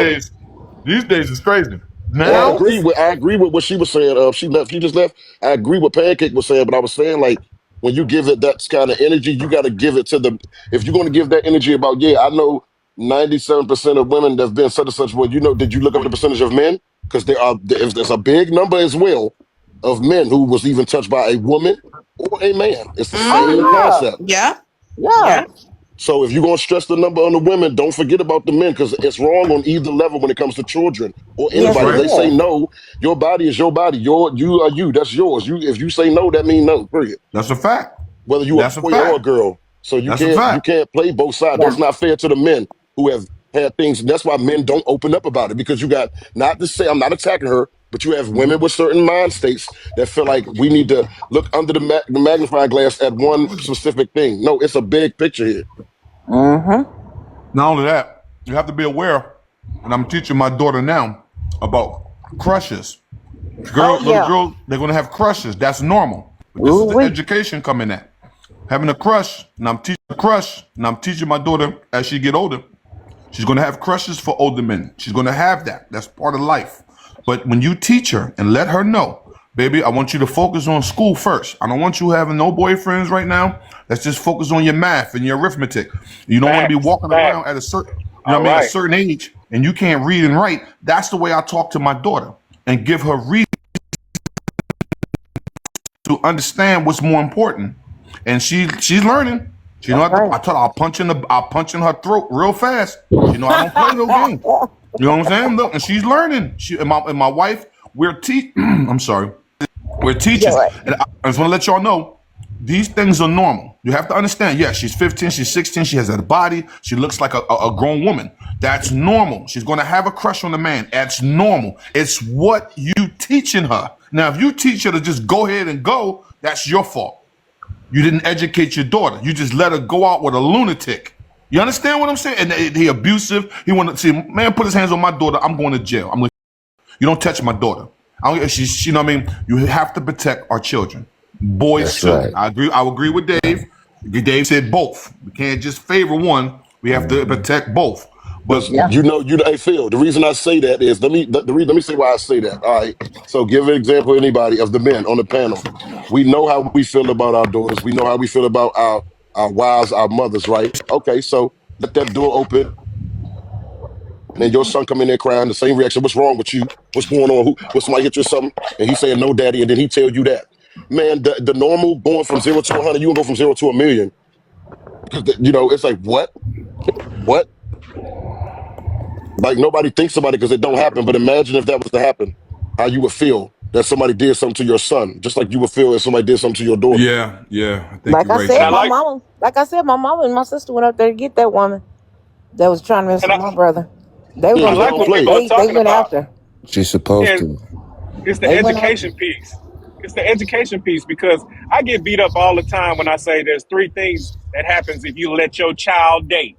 [SPEAKER 6] days is crazy.
[SPEAKER 8] And I
[SPEAKER 6] Now,
[SPEAKER 8] agree with what she was saying. She left. She just left. I agree with Pancake was saying, but I was saying like when you give it that kind of energy, you got to give it to the. If you're going to give that energy about, yeah, I know 97% of women that've been such and such. Well, did you look up the percentage of men? Because there's a big number as well of men who was even touched by a woman or a man. It's the same
[SPEAKER 9] Oh
[SPEAKER 8] concept.
[SPEAKER 13] Yeah.
[SPEAKER 9] yeah, yeah.
[SPEAKER 13] Yeah.
[SPEAKER 8] So if you're gonna stress the number on the women, don't forget about the men because it's wrong on either level when it comes to children or
[SPEAKER 9] Yes,
[SPEAKER 6] that's
[SPEAKER 8] anybody. If
[SPEAKER 9] it
[SPEAKER 6] right.
[SPEAKER 8] they say
[SPEAKER 9] is.
[SPEAKER 8] no, your body is your body. You are you. That's yours. If you say no, that means no. Period.
[SPEAKER 6] That's a fact.
[SPEAKER 8] Whether you a
[SPEAKER 6] That's a
[SPEAKER 8] boy or a
[SPEAKER 6] fact.
[SPEAKER 8] girl. So you
[SPEAKER 6] That's a
[SPEAKER 8] can't
[SPEAKER 6] fact.
[SPEAKER 8] play both sides.
[SPEAKER 9] Yeah.
[SPEAKER 8] That's not fair to the men who have had things. That's why men don't open up about it because you got not to say I'm not attacking her, but you have women with certain mind states that feel like we need to look under the magnifying glass at one specific thing. No, it's a big picture here.
[SPEAKER 9] Mm-hmm.
[SPEAKER 6] Not only that, you have to be aware, and I'm teaching my daughter now about crushes.
[SPEAKER 9] Oh
[SPEAKER 6] Little
[SPEAKER 9] yeah.
[SPEAKER 6] girls, they're gonna have crushes. That's normal. But this
[SPEAKER 9] Ooh
[SPEAKER 6] is the
[SPEAKER 9] wee.
[SPEAKER 6] education coming at. Having a crush, and I'm teaching my daughter as she get older. She's gonna have crushes for older men. She's gonna have that. That's part of life. But when you teach her and let her know, baby, I want you to focus on school first. I don't want you having no boyfriends right now. Let's just focus on your math and your arithmetic. You don't want to be
[SPEAKER 5] Facts.
[SPEAKER 6] walking around at a certain,
[SPEAKER 5] All
[SPEAKER 6] a
[SPEAKER 5] right.
[SPEAKER 6] certain age, and you can't read and write. That's the way I talk to my daughter and give her reason to understand what's more important. And she's learning. She know
[SPEAKER 9] That's right.
[SPEAKER 6] I told her I'll punch in her throat real fast. I don't play no game. You know what I'm saying? Look, and she's learning. She and my wife, we're I'm sorry. We're
[SPEAKER 9] Yeah,
[SPEAKER 6] teachers.
[SPEAKER 9] right.
[SPEAKER 6] And I just want to let y'all know, these things are normal. You have to understand, yeah, she's 15, she's 16, she has a body, she looks like a grown woman. That's normal. She's going to have a crush on a man. That's normal. It's what you teaching her. Now, if you teach her to just go ahead and go, that's your fault. You didn't educate your daughter. You just let her go out with a lunatic. You understand what I'm saying? And he abusive. He want to see, man, put his hands on my daughter. I'm going to jail. You don't touch my daughter. You know what I mean? You have to protect our children. Boys
[SPEAKER 14] That's
[SPEAKER 6] too.
[SPEAKER 14] right.
[SPEAKER 6] I agree with Dave. Dave said both. We can't just favor one. We have to protect both. But
[SPEAKER 8] Because hey Phil, the reason I say that is let me say why I say that. All right. So give an example, anybody of the men on the panel. We know how we feel about our daughters. We know how we feel about our wives, our mothers, right? Okay, so let that door open. And then your son come in there crying, the same reaction. What's wrong with you? What's going on? Was somebody hit you or something? And he's saying, no, daddy. And then he tell you that. Man, the normal going from 0 to 100, you can go from 0 to 1,000,000. Because, it's like, what? What? Like, nobody thinks about it because it don't happen. But imagine if that was to happen, how you would feel that somebody did something to your son, just like you would feel if somebody did something to your daughter.
[SPEAKER 6] yeah, I think
[SPEAKER 9] Like
[SPEAKER 6] you're
[SPEAKER 9] I
[SPEAKER 6] right.
[SPEAKER 9] said,
[SPEAKER 5] And I like
[SPEAKER 9] my mama and my sister went up there to get that woman that was trying to mess
[SPEAKER 5] and
[SPEAKER 9] with my brother. They was
[SPEAKER 8] Yeah,
[SPEAKER 5] I
[SPEAKER 8] they
[SPEAKER 9] gonna
[SPEAKER 5] like
[SPEAKER 8] don't
[SPEAKER 5] what
[SPEAKER 8] play.
[SPEAKER 5] people are
[SPEAKER 9] they
[SPEAKER 5] talking
[SPEAKER 9] went
[SPEAKER 5] about.
[SPEAKER 9] after.
[SPEAKER 14] She's supposed
[SPEAKER 5] And
[SPEAKER 14] to.
[SPEAKER 5] it's the
[SPEAKER 9] They went after.
[SPEAKER 5] education piece. It's the education piece because I get beat up all the time when I say there's 3 things that happens if you let your child date: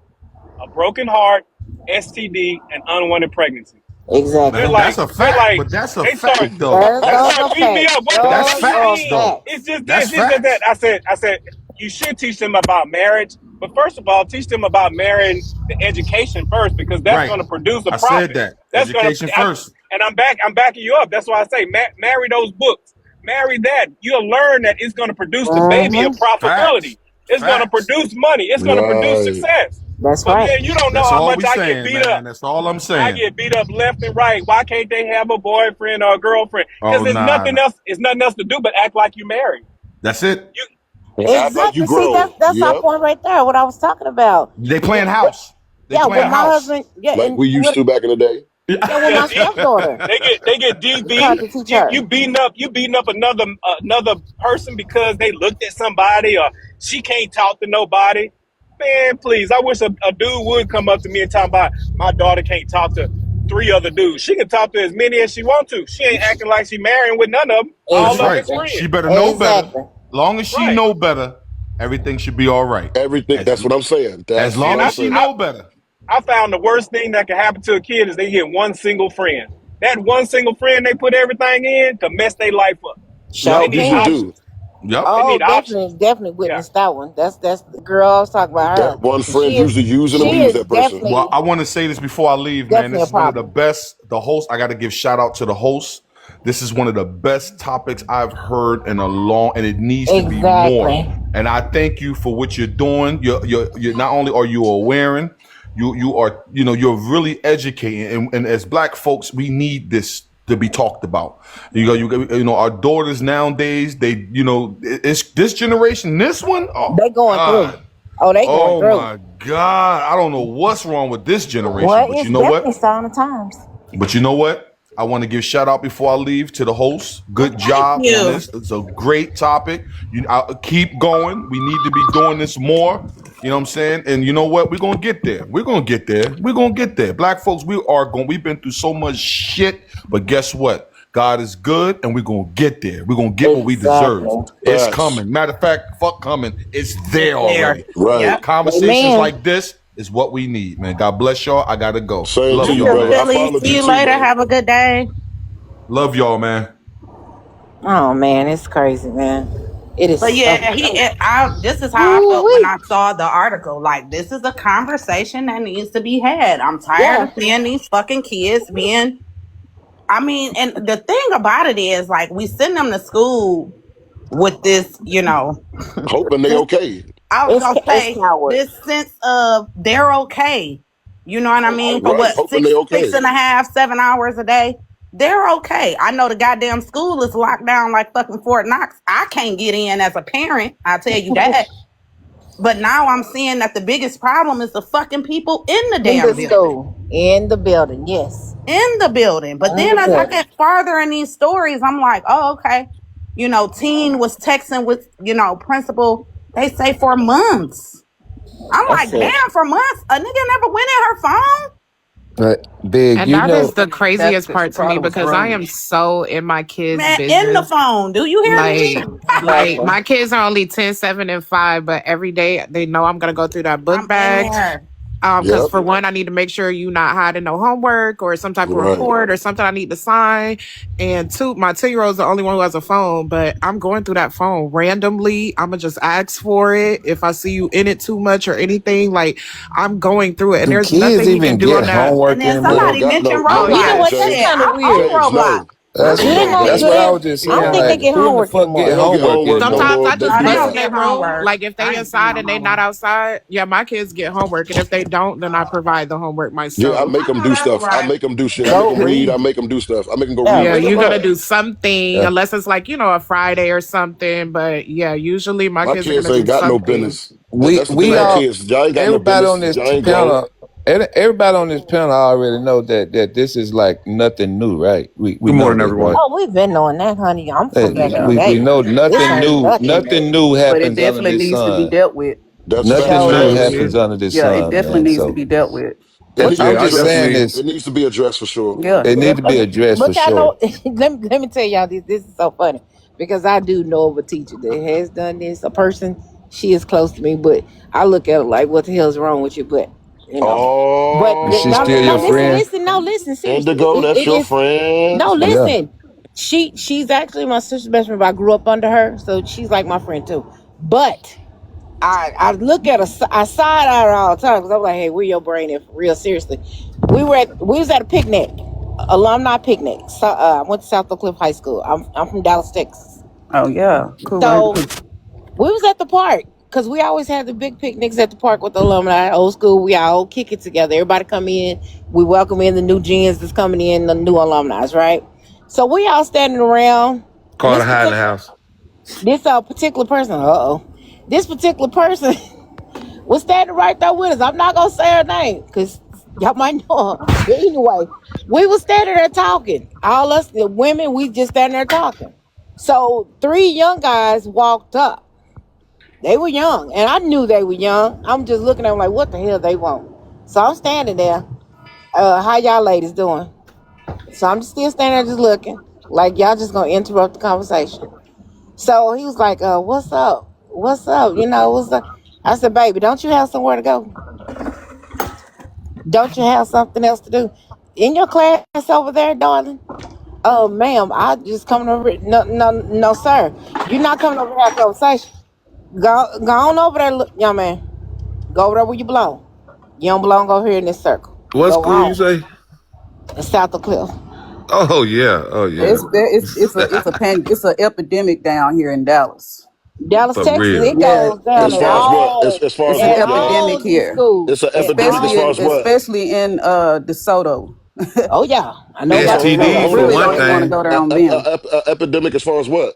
[SPEAKER 5] a broken heart, STD, and unwanted pregnancy.
[SPEAKER 9] Exactly.
[SPEAKER 5] They're
[SPEAKER 6] That's
[SPEAKER 5] like,
[SPEAKER 6] a fact. But that's a
[SPEAKER 5] they start
[SPEAKER 6] fact, though.
[SPEAKER 9] Those
[SPEAKER 5] beating me
[SPEAKER 9] are
[SPEAKER 5] up. What
[SPEAKER 6] That's
[SPEAKER 5] the
[SPEAKER 9] facts.
[SPEAKER 5] hell you
[SPEAKER 9] Those
[SPEAKER 6] facts,
[SPEAKER 5] mean?
[SPEAKER 9] are
[SPEAKER 6] though.
[SPEAKER 9] facts.
[SPEAKER 5] It's just
[SPEAKER 6] That's
[SPEAKER 5] this, it's just that.
[SPEAKER 6] facts.
[SPEAKER 5] I said, you should teach them about marriage, but first of all, teach them about marrying the education first, because that's
[SPEAKER 6] Right.
[SPEAKER 5] going to produce a
[SPEAKER 6] I said
[SPEAKER 5] profit.
[SPEAKER 6] that.
[SPEAKER 5] That's going
[SPEAKER 6] Education
[SPEAKER 5] to,
[SPEAKER 6] first.
[SPEAKER 5] and I'm backing you up. That's why I say marry those books, marry that. You'll learn that it's going to produce the baby a
[SPEAKER 9] Mm-hmm.
[SPEAKER 5] profitability.
[SPEAKER 6] Facts.
[SPEAKER 5] It's going to
[SPEAKER 6] Facts.
[SPEAKER 5] produce money. It's going to produce
[SPEAKER 8] Right.
[SPEAKER 5] success.
[SPEAKER 9] That's
[SPEAKER 5] But
[SPEAKER 9] right.
[SPEAKER 5] man, you don't know
[SPEAKER 6] That's
[SPEAKER 5] how
[SPEAKER 6] all
[SPEAKER 5] much
[SPEAKER 6] we
[SPEAKER 5] I get
[SPEAKER 6] saying,
[SPEAKER 5] beat
[SPEAKER 6] man.
[SPEAKER 5] up.
[SPEAKER 6] That's all I'm
[SPEAKER 5] I
[SPEAKER 6] saying.
[SPEAKER 5] get beat up left and right. Why can't they have a boyfriend or a girlfriend? Because
[SPEAKER 6] Oh,
[SPEAKER 5] there's
[SPEAKER 6] nah.
[SPEAKER 5] nothing else. It's nothing else to do but act like you married.
[SPEAKER 6] That's it.
[SPEAKER 8] Act like you
[SPEAKER 9] Exactly. See,
[SPEAKER 8] grown.
[SPEAKER 9] that's our
[SPEAKER 8] Yep.
[SPEAKER 9] point right there. What I was talking about.
[SPEAKER 6] They playing house. They
[SPEAKER 9] Yeah,
[SPEAKER 6] playing
[SPEAKER 9] with my
[SPEAKER 6] house.
[SPEAKER 9] husband. Yeah,
[SPEAKER 8] Like
[SPEAKER 9] and
[SPEAKER 8] we used to back in the day.
[SPEAKER 9] with my
[SPEAKER 5] Yeah,
[SPEAKER 9] stepdaughter.
[SPEAKER 5] they get
[SPEAKER 9] Tried to
[SPEAKER 5] DV.
[SPEAKER 9] teach her.
[SPEAKER 5] You beating up another person because they looked at somebody or she can't talk to nobody. Man, please, I wish a dude would come up to me and talk about my daughter can't talk to 3 other dudes. She can talk to as many as she wants to. She ain't acting like she marrying with none of them. All
[SPEAKER 6] That's
[SPEAKER 5] of them
[SPEAKER 6] right.
[SPEAKER 5] is friends.
[SPEAKER 6] She better know
[SPEAKER 9] Exactly.
[SPEAKER 6] better. Long as she
[SPEAKER 5] Right.
[SPEAKER 6] know better, everything should be all right.
[SPEAKER 8] Everything. That's what I'm saying. That's
[SPEAKER 6] As long
[SPEAKER 8] what I'm
[SPEAKER 6] as she
[SPEAKER 8] saying.
[SPEAKER 6] know better.
[SPEAKER 5] I found the worst thing that can happen to a kid is they get one single friend. That one single friend they put everything in to mess their life up.
[SPEAKER 9] Sure
[SPEAKER 5] They
[SPEAKER 8] Yep.
[SPEAKER 5] need
[SPEAKER 8] Usually
[SPEAKER 9] can.
[SPEAKER 5] options.
[SPEAKER 8] do.
[SPEAKER 6] Yep.
[SPEAKER 5] They
[SPEAKER 9] Oh,
[SPEAKER 5] need options.
[SPEAKER 9] definitely witnessed that one. That's the girl I was talking about. Her.
[SPEAKER 8] That one friend
[SPEAKER 9] She is
[SPEAKER 8] usually use and
[SPEAKER 9] she
[SPEAKER 8] abuse
[SPEAKER 9] is
[SPEAKER 8] that person.
[SPEAKER 9] definitely
[SPEAKER 6] Well, I want to say this before I leave, man.
[SPEAKER 9] definitely
[SPEAKER 6] This
[SPEAKER 9] a
[SPEAKER 6] is one of the
[SPEAKER 9] problem.
[SPEAKER 6] best. The host, I got to give shout out to the host. This is one of the best topics I've heard in a long, and it needs to be more.
[SPEAKER 9] Exactly.
[SPEAKER 6] And I thank you for what you're doing. You're not only are you awareing, you are, you're really educating. And as black folks, we need this to be talked about. Our daughters nowadays, it's this generation, this one. Oh,
[SPEAKER 9] They going
[SPEAKER 6] God.
[SPEAKER 9] through. Oh, they going
[SPEAKER 6] Oh
[SPEAKER 9] through.
[SPEAKER 6] my God. I don't know what's wrong with this generation,
[SPEAKER 9] Well,
[SPEAKER 6] but
[SPEAKER 9] it's
[SPEAKER 6] you know
[SPEAKER 9] definitely
[SPEAKER 6] what?
[SPEAKER 9] sign of times.
[SPEAKER 6] But you know what? I want to give shout out before I leave to the host. Good job
[SPEAKER 13] you.
[SPEAKER 6] on this. It's a great topic. I'll keep going. We need to be doing this more. You know what I'm saying? And you know what? We're gonna get there. We're gonna get there. We're gonna get there. Black folks, we've been through so much shit, but guess what? God is good, and we're gonna get there. We're gonna get what we deserve.
[SPEAKER 9] Exactly.
[SPEAKER 6] It's
[SPEAKER 8] Facts.
[SPEAKER 6] coming. Matter of fact, fuck coming. It's there
[SPEAKER 13] There.
[SPEAKER 6] already.
[SPEAKER 8] Right.
[SPEAKER 13] Yep.
[SPEAKER 6] Conversations
[SPEAKER 9] Amen.
[SPEAKER 6] like this is what we need, man. God bless y'all. I gotta go.
[SPEAKER 8] Same
[SPEAKER 6] Love
[SPEAKER 8] to you,
[SPEAKER 6] y'all,
[SPEAKER 8] brother.
[SPEAKER 6] man.
[SPEAKER 8] I
[SPEAKER 13] Philly,
[SPEAKER 8] followed
[SPEAKER 13] see
[SPEAKER 8] you
[SPEAKER 13] you
[SPEAKER 8] too,
[SPEAKER 13] later.
[SPEAKER 8] brother.
[SPEAKER 13] Have a good day.
[SPEAKER 6] Love y'all, man.
[SPEAKER 9] Oh man, it's crazy, man. It is
[SPEAKER 13] But
[SPEAKER 9] so
[SPEAKER 13] yeah, this is how I felt
[SPEAKER 9] Ooh-wee.
[SPEAKER 13] when I saw the article. Like, this is a conversation that needs to be had. I'm tired
[SPEAKER 9] Yeah.
[SPEAKER 13] of seeing these fucking kids being. I mean, and the thing about it is, like, we send them to school with this,
[SPEAKER 8] Hoping they okay.
[SPEAKER 13] I was
[SPEAKER 9] It's
[SPEAKER 13] gonna say
[SPEAKER 9] coward.
[SPEAKER 13] this sense of they're okay. You know what I mean? For
[SPEAKER 8] Right.
[SPEAKER 13] what,
[SPEAKER 8] Hoping
[SPEAKER 13] six
[SPEAKER 8] they okay.
[SPEAKER 13] and a half, 7 hours a day? They're okay. I know the goddamn school is locked down like fucking Fort Knox. I can't get in as a parent, I'll tell you that. But now I'm seeing that the biggest problem is the fucking people in the
[SPEAKER 9] In
[SPEAKER 13] damn
[SPEAKER 9] the
[SPEAKER 13] building.
[SPEAKER 9] school. In the building, yes.
[SPEAKER 13] In the building. But
[SPEAKER 9] In
[SPEAKER 13] then
[SPEAKER 9] the
[SPEAKER 13] as I
[SPEAKER 9] building.
[SPEAKER 13] get farther in these stories, I'm like, oh, okay. Teen was texting with, principal, they say for months. I'm
[SPEAKER 9] That's
[SPEAKER 13] like,
[SPEAKER 9] it.
[SPEAKER 13] damn, for months? A nigga never went in her phone?
[SPEAKER 14] But Big,
[SPEAKER 11] And
[SPEAKER 14] you
[SPEAKER 11] that is
[SPEAKER 14] know,
[SPEAKER 11] the craziest
[SPEAKER 4] That's
[SPEAKER 11] part
[SPEAKER 4] the
[SPEAKER 11] to me
[SPEAKER 4] problem with
[SPEAKER 11] because I
[SPEAKER 4] grown.
[SPEAKER 11] am so in my kids'
[SPEAKER 13] Man, in the
[SPEAKER 11] business.
[SPEAKER 13] phone. Do you hear me?
[SPEAKER 11] Like my kids are only 10, 7, and 5, but every day they know I'm gonna go through that book
[SPEAKER 13] I'm in
[SPEAKER 11] bag.
[SPEAKER 13] there.
[SPEAKER 11] Because
[SPEAKER 8] Yep.
[SPEAKER 11] for one, I need to make sure you not hiding no homework or some type of
[SPEAKER 8] Right.
[SPEAKER 11] report or something I need to sign. And two, my 2-year-old is the only one who has a phone, but I'm going through that phone randomly. I'm gonna just ask for it if I see you in it too much or anything. Like I'm going through it, and
[SPEAKER 14] do
[SPEAKER 11] there's
[SPEAKER 14] kids
[SPEAKER 11] nothing you can
[SPEAKER 14] even
[SPEAKER 11] do
[SPEAKER 14] get
[SPEAKER 11] on that.
[SPEAKER 14] homework
[SPEAKER 13] And then
[SPEAKER 14] anymore?
[SPEAKER 8] They don't
[SPEAKER 13] somebody
[SPEAKER 8] got
[SPEAKER 13] mentioned
[SPEAKER 8] no.
[SPEAKER 9] You know
[SPEAKER 13] Roblox.
[SPEAKER 9] what?
[SPEAKER 8] Jay.
[SPEAKER 9] That's
[SPEAKER 13] Shit,
[SPEAKER 9] kind of
[SPEAKER 13] I'm
[SPEAKER 9] weird.
[SPEAKER 13] on Roblox.
[SPEAKER 14] That's
[SPEAKER 9] You
[SPEAKER 8] Jay,
[SPEAKER 9] know,
[SPEAKER 14] that's
[SPEAKER 8] they
[SPEAKER 14] what I
[SPEAKER 9] yeah.
[SPEAKER 14] was just
[SPEAKER 9] I don't
[SPEAKER 14] saying.
[SPEAKER 9] think they
[SPEAKER 14] Like,
[SPEAKER 9] get
[SPEAKER 14] who in the
[SPEAKER 9] homework
[SPEAKER 14] fuck
[SPEAKER 9] anymore.
[SPEAKER 14] get
[SPEAKER 8] They don't get
[SPEAKER 14] homework
[SPEAKER 8] homework no
[SPEAKER 14] anymore?
[SPEAKER 11] Sometimes
[SPEAKER 8] more.
[SPEAKER 11] I
[SPEAKER 8] They
[SPEAKER 11] just
[SPEAKER 13] No,
[SPEAKER 8] be
[SPEAKER 13] they
[SPEAKER 11] put
[SPEAKER 13] don't
[SPEAKER 11] in
[SPEAKER 8] out.
[SPEAKER 11] their
[SPEAKER 13] get
[SPEAKER 11] room,
[SPEAKER 13] homework.
[SPEAKER 11] like if
[SPEAKER 13] I
[SPEAKER 11] they
[SPEAKER 13] ain't seen
[SPEAKER 11] inside
[SPEAKER 13] no
[SPEAKER 11] and they not
[SPEAKER 13] homework.
[SPEAKER 11] outside, yeah, my kids get homework, and if they don't, then I provide the homework
[SPEAKER 8] Yeah, I
[SPEAKER 11] myself.
[SPEAKER 8] make them do stuff. I make them do shit. I make
[SPEAKER 9] Go
[SPEAKER 8] them read.
[SPEAKER 9] read.
[SPEAKER 8] I make them do stuff. I make them go
[SPEAKER 9] Yeah,
[SPEAKER 8] read
[SPEAKER 11] Yeah,
[SPEAKER 8] and
[SPEAKER 9] read a
[SPEAKER 11] you're
[SPEAKER 8] stuff like
[SPEAKER 11] gonna
[SPEAKER 9] book.
[SPEAKER 11] do
[SPEAKER 8] that.
[SPEAKER 11] something
[SPEAKER 14] Yeah.
[SPEAKER 11] unless it's like, a Friday or something. But yeah, usually my
[SPEAKER 8] My
[SPEAKER 11] kids are
[SPEAKER 8] kids
[SPEAKER 11] gonna do
[SPEAKER 8] ain't got no
[SPEAKER 11] something.
[SPEAKER 8] business.
[SPEAKER 14] We
[SPEAKER 8] That's the thing
[SPEAKER 14] we
[SPEAKER 8] about
[SPEAKER 14] all
[SPEAKER 8] kids. Y'all ain't got no
[SPEAKER 14] everybody on
[SPEAKER 8] business.
[SPEAKER 14] this
[SPEAKER 8] Y'all ain't grown.
[SPEAKER 14] panel. Everybody on this panel already know that this is like nothing new, right? We
[SPEAKER 15] Good
[SPEAKER 14] know
[SPEAKER 15] morning,
[SPEAKER 14] this,
[SPEAKER 15] everyone.
[SPEAKER 14] right?
[SPEAKER 9] Oh, we've been knowing that, honey. I'm from back in the
[SPEAKER 14] We
[SPEAKER 9] day.
[SPEAKER 14] know
[SPEAKER 9] This
[SPEAKER 14] nothing
[SPEAKER 9] ain't
[SPEAKER 14] new.
[SPEAKER 9] nothing new.
[SPEAKER 14] Nothing new
[SPEAKER 4] But it
[SPEAKER 14] happens under
[SPEAKER 4] definitely
[SPEAKER 14] this
[SPEAKER 4] needs to be
[SPEAKER 14] sun.
[SPEAKER 4] dealt with.
[SPEAKER 8] That's
[SPEAKER 14] Nothing
[SPEAKER 8] facts.
[SPEAKER 9] Sure
[SPEAKER 14] new
[SPEAKER 9] is.
[SPEAKER 14] happens under this
[SPEAKER 4] Yeah, it
[SPEAKER 14] sun,
[SPEAKER 4] definitely
[SPEAKER 14] man.
[SPEAKER 4] needs to
[SPEAKER 14] So
[SPEAKER 4] be dealt with.
[SPEAKER 8] It,
[SPEAKER 9] But
[SPEAKER 8] need-
[SPEAKER 9] you
[SPEAKER 8] it,
[SPEAKER 14] I'm
[SPEAKER 15] Yeah, I
[SPEAKER 8] it,
[SPEAKER 14] just
[SPEAKER 8] needs,
[SPEAKER 14] saying
[SPEAKER 15] definitely.
[SPEAKER 14] this.
[SPEAKER 8] it needs to be addressed for sure.
[SPEAKER 4] Yeah.
[SPEAKER 14] It need to be addressed for
[SPEAKER 9] but y'all
[SPEAKER 14] sure.
[SPEAKER 9] know, let me tell y'all this. This is so funny because I do know of a teacher that has done this. A person, she is close to me, but I look at her like, what the hell's wrong with you? But But
[SPEAKER 8] Oh,
[SPEAKER 14] Is she still your friend?
[SPEAKER 9] listen. Seriously,
[SPEAKER 8] Indigo, that's
[SPEAKER 9] it
[SPEAKER 8] your
[SPEAKER 9] is.
[SPEAKER 8] friend.
[SPEAKER 9] No,
[SPEAKER 14] Yeah.
[SPEAKER 9] listen. She's actually my sister's best friend. But I grew up under her, so she's like my friend too. But I look at I side eye her all the time because I'm like, hey, where your brain at? Real seriously. We was at a picnic, alumni picnic. So I went to South Oak Cliff High School. I'm from Dallas, Texas.
[SPEAKER 15] Oh yeah, cool.
[SPEAKER 9] So we was at the park because we always had the big picnics at the park with the alumni. Old school, we all kick it together. Everybody come in. We welcome in the new gens that's coming in, the new alumni, right? So we all standing around.
[SPEAKER 14] Call the hiding house.
[SPEAKER 9] This particular person, this particular person was standing right there with us. I'm not gonna say her name because y'all might know her. But anyway, we was standing there talking. All us, the women, we just standing there talking. So 3 young guys walked up. They were young, and I knew they were young. I'm just looking at them like, what the hell they want? So I'm standing there. How y'all ladies doing? So I'm still standing there just looking like y'all just gonna interrupt the conversation. So he was like, what's up? What's up? You know, what's up? I said, baby, don't you have somewhere to go? Don't you have something else to do? In your class over there, darling? Oh, ma'am, I just coming over. No, sir. You're not coming over to have a conversation. Go on over there, young man. Go over there where you belong. You don't belong over here in this circle.
[SPEAKER 14] What
[SPEAKER 9] Go
[SPEAKER 14] school
[SPEAKER 9] on.
[SPEAKER 14] you say?
[SPEAKER 9] South of Cliff.
[SPEAKER 14] Oh yeah.
[SPEAKER 15] It's an epidemic down here in Dallas.
[SPEAKER 9] Dallas,
[SPEAKER 14] For
[SPEAKER 9] Texas,
[SPEAKER 14] real.
[SPEAKER 9] it goes down
[SPEAKER 8] As
[SPEAKER 9] in
[SPEAKER 8] far as what?
[SPEAKER 9] all,
[SPEAKER 8] As far as
[SPEAKER 15] It's an
[SPEAKER 8] what?
[SPEAKER 15] epidemic
[SPEAKER 9] these
[SPEAKER 15] here,
[SPEAKER 9] schools.
[SPEAKER 8] It's an epidemic as far as what?
[SPEAKER 15] especially in DeSoto.
[SPEAKER 9] Oh yeah, I know
[SPEAKER 8] Hold
[SPEAKER 9] about
[SPEAKER 8] on, hold on,
[SPEAKER 14] STD
[SPEAKER 8] hold
[SPEAKER 14] for
[SPEAKER 8] on.
[SPEAKER 15] Really
[SPEAKER 14] one
[SPEAKER 15] don't even want to
[SPEAKER 14] thing.
[SPEAKER 15] go there on them.
[SPEAKER 8] Epidemic as far as what?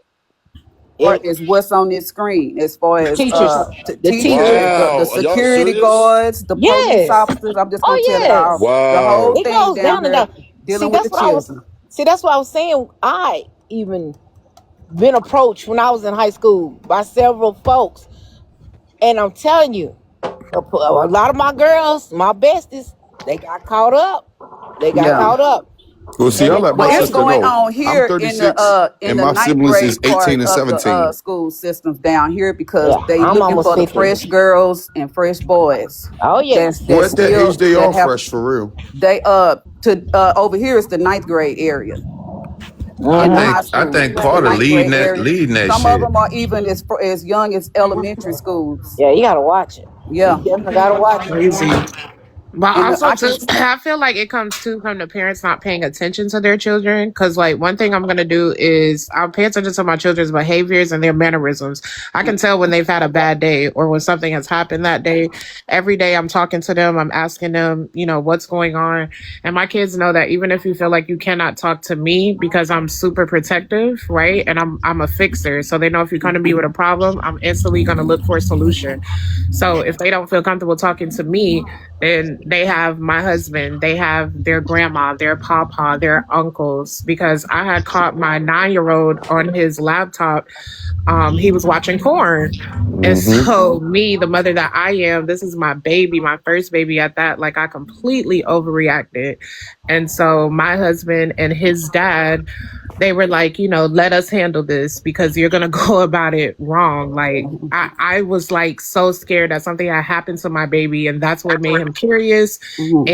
[SPEAKER 15] Or is what's on this screen as far as
[SPEAKER 9] Teachers, the
[SPEAKER 15] teachers,
[SPEAKER 9] teachers.
[SPEAKER 15] the
[SPEAKER 8] Wow. Are y'all
[SPEAKER 15] security
[SPEAKER 8] serious?
[SPEAKER 15] guards, the police
[SPEAKER 9] Yes.
[SPEAKER 15] officers. I'm just
[SPEAKER 9] Oh
[SPEAKER 15] gonna tell it
[SPEAKER 9] yes.
[SPEAKER 15] all. The whole
[SPEAKER 8] Wow.
[SPEAKER 9] It
[SPEAKER 15] thing
[SPEAKER 9] goes
[SPEAKER 15] down
[SPEAKER 9] down and
[SPEAKER 15] there
[SPEAKER 9] down.
[SPEAKER 15] dealing with the children.
[SPEAKER 9] That's what I was saying. I even been approached when I was in high school by several folks, and I'm telling you, a lot of my girls, my besties, they got caught up.
[SPEAKER 12] Well, see,
[SPEAKER 9] And
[SPEAKER 12] I
[SPEAKER 9] they
[SPEAKER 12] let my
[SPEAKER 15] But it's
[SPEAKER 12] sister
[SPEAKER 15] going
[SPEAKER 12] know.
[SPEAKER 15] on here
[SPEAKER 12] I'm 36,
[SPEAKER 15] in
[SPEAKER 12] and
[SPEAKER 15] the
[SPEAKER 12] my
[SPEAKER 15] ninth
[SPEAKER 12] siblings is
[SPEAKER 15] grade
[SPEAKER 12] 18
[SPEAKER 15] part
[SPEAKER 12] and
[SPEAKER 15] of the
[SPEAKER 12] 17.
[SPEAKER 15] school systems down here because
[SPEAKER 9] yeah,
[SPEAKER 15] they
[SPEAKER 9] I'm
[SPEAKER 15] looking
[SPEAKER 9] almost
[SPEAKER 15] for the
[SPEAKER 9] 50.
[SPEAKER 15] fresh girls and fresh boys.
[SPEAKER 9] Oh yes.
[SPEAKER 12] Well, at that age, they
[SPEAKER 15] that
[SPEAKER 12] all
[SPEAKER 15] have
[SPEAKER 12] fresh for real.
[SPEAKER 15] they over here is the ninth grade area
[SPEAKER 14] I
[SPEAKER 15] in the high
[SPEAKER 14] think
[SPEAKER 15] school. It's the
[SPEAKER 14] Carter
[SPEAKER 15] ninth
[SPEAKER 14] leading
[SPEAKER 15] grade
[SPEAKER 14] that
[SPEAKER 15] area. Some of
[SPEAKER 14] shit.
[SPEAKER 15] them are even as young as elementary schools.
[SPEAKER 9] Yeah, you gotta watch it.
[SPEAKER 15] Yeah,
[SPEAKER 9] You definitely gotta watch it.
[SPEAKER 16] Crazy. But
[SPEAKER 15] and
[SPEAKER 16] also
[SPEAKER 15] I
[SPEAKER 16] too,
[SPEAKER 15] can.
[SPEAKER 16] I feel like it comes too from the parents not paying attention to their children. Because like one thing I'm gonna do is I'll pay attention to my children's behaviors and their mannerisms. I can tell when they've had a bad day or when something has happened that day. Every day I'm talking to them, I'm asking them, what's going on. And my kids know that even if you feel like you cannot talk to me because I'm super protective, right? And I'm a fixer. So they know if you come to me with a problem, I'm instantly gonna look for a solution. So if they don't feel comfortable talking to me, and they have my husband, they have their grandma, their papa, their uncles, because I had caught my 9-year-old on his laptop. He was watching porn. And so me, the mother that I am, this is my baby, my first baby at that, like I completely overreacted. And so my husband and his dad, they were like, let us handle this because you're going to go about it wrong. Like I was like so scared that something had happened to my baby, and that's what made him curious and,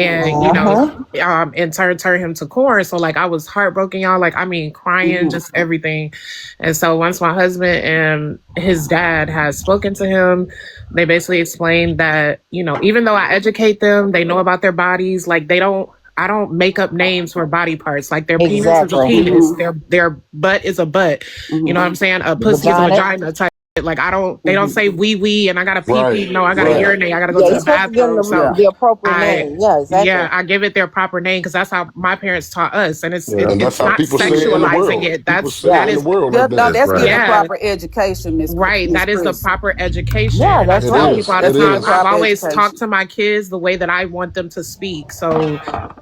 [SPEAKER 16] in turn him to corn. So like I was heartbroken, y'all, like, I mean, crying, just everything. And so once my husband and his dad had spoken to him, they basically explained that, even though I educate them, they know about their bodies, like I don't make up names for body parts. Like their penis is a penis, their butt is a butt. You know what I'm saying? A pussy is a vagina type. Like they don't say wee and I got a pee. No, I got to urinate. I got to go to the bathroom. So
[SPEAKER 9] the appropriate name. Yeah, exactly.
[SPEAKER 16] yeah, I give it their proper name because that's how my parents taught us, and it's
[SPEAKER 8] And that's how
[SPEAKER 16] not
[SPEAKER 8] people say it in the
[SPEAKER 16] sexualizing
[SPEAKER 8] world.
[SPEAKER 16] it.
[SPEAKER 8] People say it in the world.
[SPEAKER 15] No, that's
[SPEAKER 8] right.
[SPEAKER 15] getting proper education, Miss.
[SPEAKER 16] Right, that is the
[SPEAKER 15] Chris.
[SPEAKER 16] proper education.
[SPEAKER 9] Yeah,
[SPEAKER 16] And I
[SPEAKER 9] that's
[SPEAKER 16] tell
[SPEAKER 9] right.
[SPEAKER 16] people all the
[SPEAKER 8] It
[SPEAKER 16] time,
[SPEAKER 8] is.
[SPEAKER 16] I've
[SPEAKER 15] Proper
[SPEAKER 16] always
[SPEAKER 15] education.
[SPEAKER 16] talked to my kids the way that I want them to speak. So,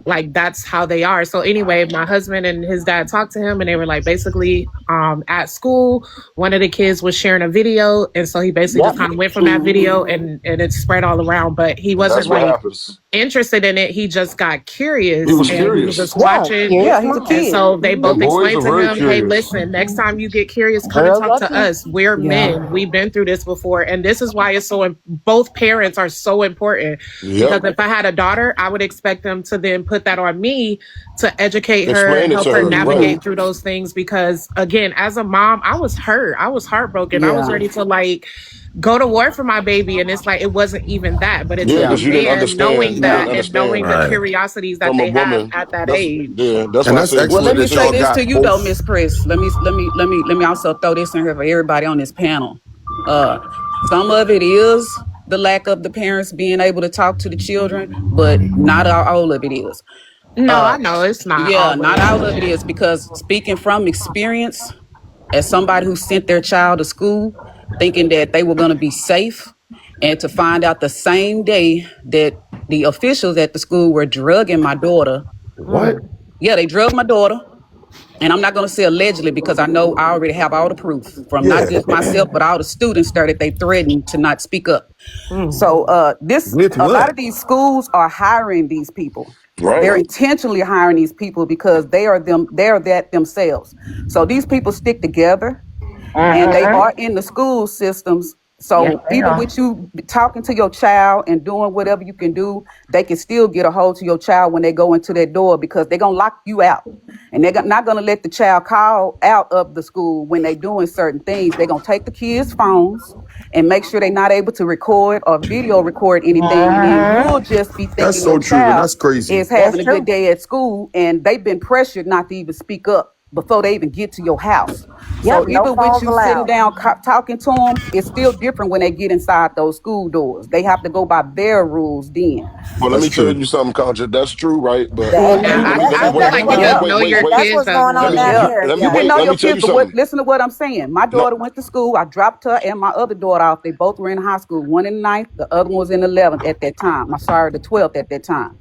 [SPEAKER 16] like, that's how they are. So anyway, my husband and his dad talked to him, and they were like, basically, at school, one of the kids was sharing a video, and so he basically just kind of went from that video, and it spread all around. But he wasn't
[SPEAKER 8] That's what
[SPEAKER 16] like
[SPEAKER 8] happens.
[SPEAKER 16] interested in it. He just got curious.
[SPEAKER 8] He was
[SPEAKER 16] and He was
[SPEAKER 8] curious.
[SPEAKER 16] just watching.
[SPEAKER 15] Yeah, he's a
[SPEAKER 16] And
[SPEAKER 15] kid.
[SPEAKER 16] so they both
[SPEAKER 8] And boys
[SPEAKER 16] explained
[SPEAKER 8] are
[SPEAKER 16] to
[SPEAKER 8] very
[SPEAKER 16] him, hey,
[SPEAKER 8] curious.
[SPEAKER 16] listen, next time you get curious, come and
[SPEAKER 9] Girls
[SPEAKER 16] talk
[SPEAKER 9] are
[SPEAKER 16] to
[SPEAKER 9] too.
[SPEAKER 16] us. We're men. We've been through this before. And this is why it's so, both parents are so important.
[SPEAKER 8] Yep.
[SPEAKER 16] Because if I had a daughter, I would expect them to then put that on me to educate her
[SPEAKER 8] Explain
[SPEAKER 16] and
[SPEAKER 8] it
[SPEAKER 16] help
[SPEAKER 8] to
[SPEAKER 16] her
[SPEAKER 8] her.
[SPEAKER 16] navigate
[SPEAKER 8] Right.
[SPEAKER 16] through those things. Because again, as a mom, I was hurt. I was heartbroken. I was
[SPEAKER 15] Yeah.
[SPEAKER 16] ready to like go to war for my baby, and it's like it wasn't even that, but it
[SPEAKER 8] Yeah,
[SPEAKER 16] took a
[SPEAKER 8] because you didn't
[SPEAKER 16] man
[SPEAKER 8] understand.
[SPEAKER 16] knowing
[SPEAKER 8] You didn't
[SPEAKER 16] that and knowing
[SPEAKER 8] understand
[SPEAKER 16] the
[SPEAKER 12] Right.
[SPEAKER 16] curiosities that
[SPEAKER 8] from a
[SPEAKER 16] they have
[SPEAKER 8] woman.
[SPEAKER 16] at that age.
[SPEAKER 8] That's
[SPEAKER 12] And
[SPEAKER 8] why I
[SPEAKER 12] that's
[SPEAKER 8] say
[SPEAKER 15] Well, let
[SPEAKER 12] excellent
[SPEAKER 15] me
[SPEAKER 12] that
[SPEAKER 15] say
[SPEAKER 12] y'all
[SPEAKER 15] this to
[SPEAKER 12] got
[SPEAKER 15] you though,
[SPEAKER 12] both.
[SPEAKER 15] Miss Chris. Let me also throw this in here for everybody on this panel. Some of it is the lack of the parents being able to talk to the children, but not all of it is.
[SPEAKER 16] No, I know it's not
[SPEAKER 15] Yeah, not
[SPEAKER 16] always.
[SPEAKER 15] all of it is, because speaking from experience, as somebody who sent their child to school thinking that they were going to be safe, and to find out the same day that the officials at the school were drugging my daughter.
[SPEAKER 12] What?
[SPEAKER 15] Yeah, they drugged my daughter. And I'm not going to say allegedly, because I know I already have all the proof from not
[SPEAKER 12] Yeah.
[SPEAKER 15] just myself, but all the students there that they threatened to not speak up. So
[SPEAKER 12] With
[SPEAKER 15] a lot of
[SPEAKER 12] what?
[SPEAKER 15] these schools are hiring these people.
[SPEAKER 8] Right.
[SPEAKER 15] They're intentionally hiring these people because they're that themselves. So these people stick together, and they are in the school systems.
[SPEAKER 9] Yes,
[SPEAKER 15] So
[SPEAKER 9] they
[SPEAKER 15] even
[SPEAKER 9] are.
[SPEAKER 15] with you talking to your child and doing whatever you can do, they can still get a hold to your child when they go into that door, because they're going to lock you out. And they're not going to let the child call out of the school when they're doing certain things. They're going to take the kids' phones and make sure they're not able to record or video record anything. And then you'll just be
[SPEAKER 12] That's
[SPEAKER 15] thinking your
[SPEAKER 12] so true, and
[SPEAKER 15] child
[SPEAKER 12] that's crazy.
[SPEAKER 15] is
[SPEAKER 9] That's
[SPEAKER 15] having a good
[SPEAKER 9] true.
[SPEAKER 15] day at school, and they've been pressured not to even speak up before they even get to your house.
[SPEAKER 9] Yep,
[SPEAKER 15] So
[SPEAKER 9] no
[SPEAKER 15] even with
[SPEAKER 9] phones
[SPEAKER 15] you sitting
[SPEAKER 9] allowed.
[SPEAKER 15] down talking to them, it's still different when they get inside those school doors. They have to go by their rules then.
[SPEAKER 8] Well, let
[SPEAKER 12] That's
[SPEAKER 8] me tell
[SPEAKER 12] true.
[SPEAKER 8] you something, Contra. That's true, right? But
[SPEAKER 16] Yeah,
[SPEAKER 9] And
[SPEAKER 8] let
[SPEAKER 16] I
[SPEAKER 8] me
[SPEAKER 16] feel
[SPEAKER 9] that's
[SPEAKER 16] like
[SPEAKER 9] what
[SPEAKER 16] you
[SPEAKER 9] the
[SPEAKER 16] just
[SPEAKER 15] Yeah.
[SPEAKER 16] know your
[SPEAKER 9] that's
[SPEAKER 16] kids
[SPEAKER 9] what's
[SPEAKER 16] as
[SPEAKER 9] going
[SPEAKER 8] let
[SPEAKER 9] on
[SPEAKER 8] me
[SPEAKER 9] down
[SPEAKER 16] well.
[SPEAKER 9] here.
[SPEAKER 15] You
[SPEAKER 9] Yeah.
[SPEAKER 15] can know
[SPEAKER 8] let
[SPEAKER 15] your
[SPEAKER 8] me tell
[SPEAKER 15] kids,
[SPEAKER 8] you
[SPEAKER 15] but
[SPEAKER 8] something.
[SPEAKER 15] listen to what I'm saying. My
[SPEAKER 8] No,
[SPEAKER 15] daughter went to school. I dropped her and my other daughter off. They both were in high school. One in the ninth, the other one was in the 11th at that time. I'm sorry, the 12th at that time.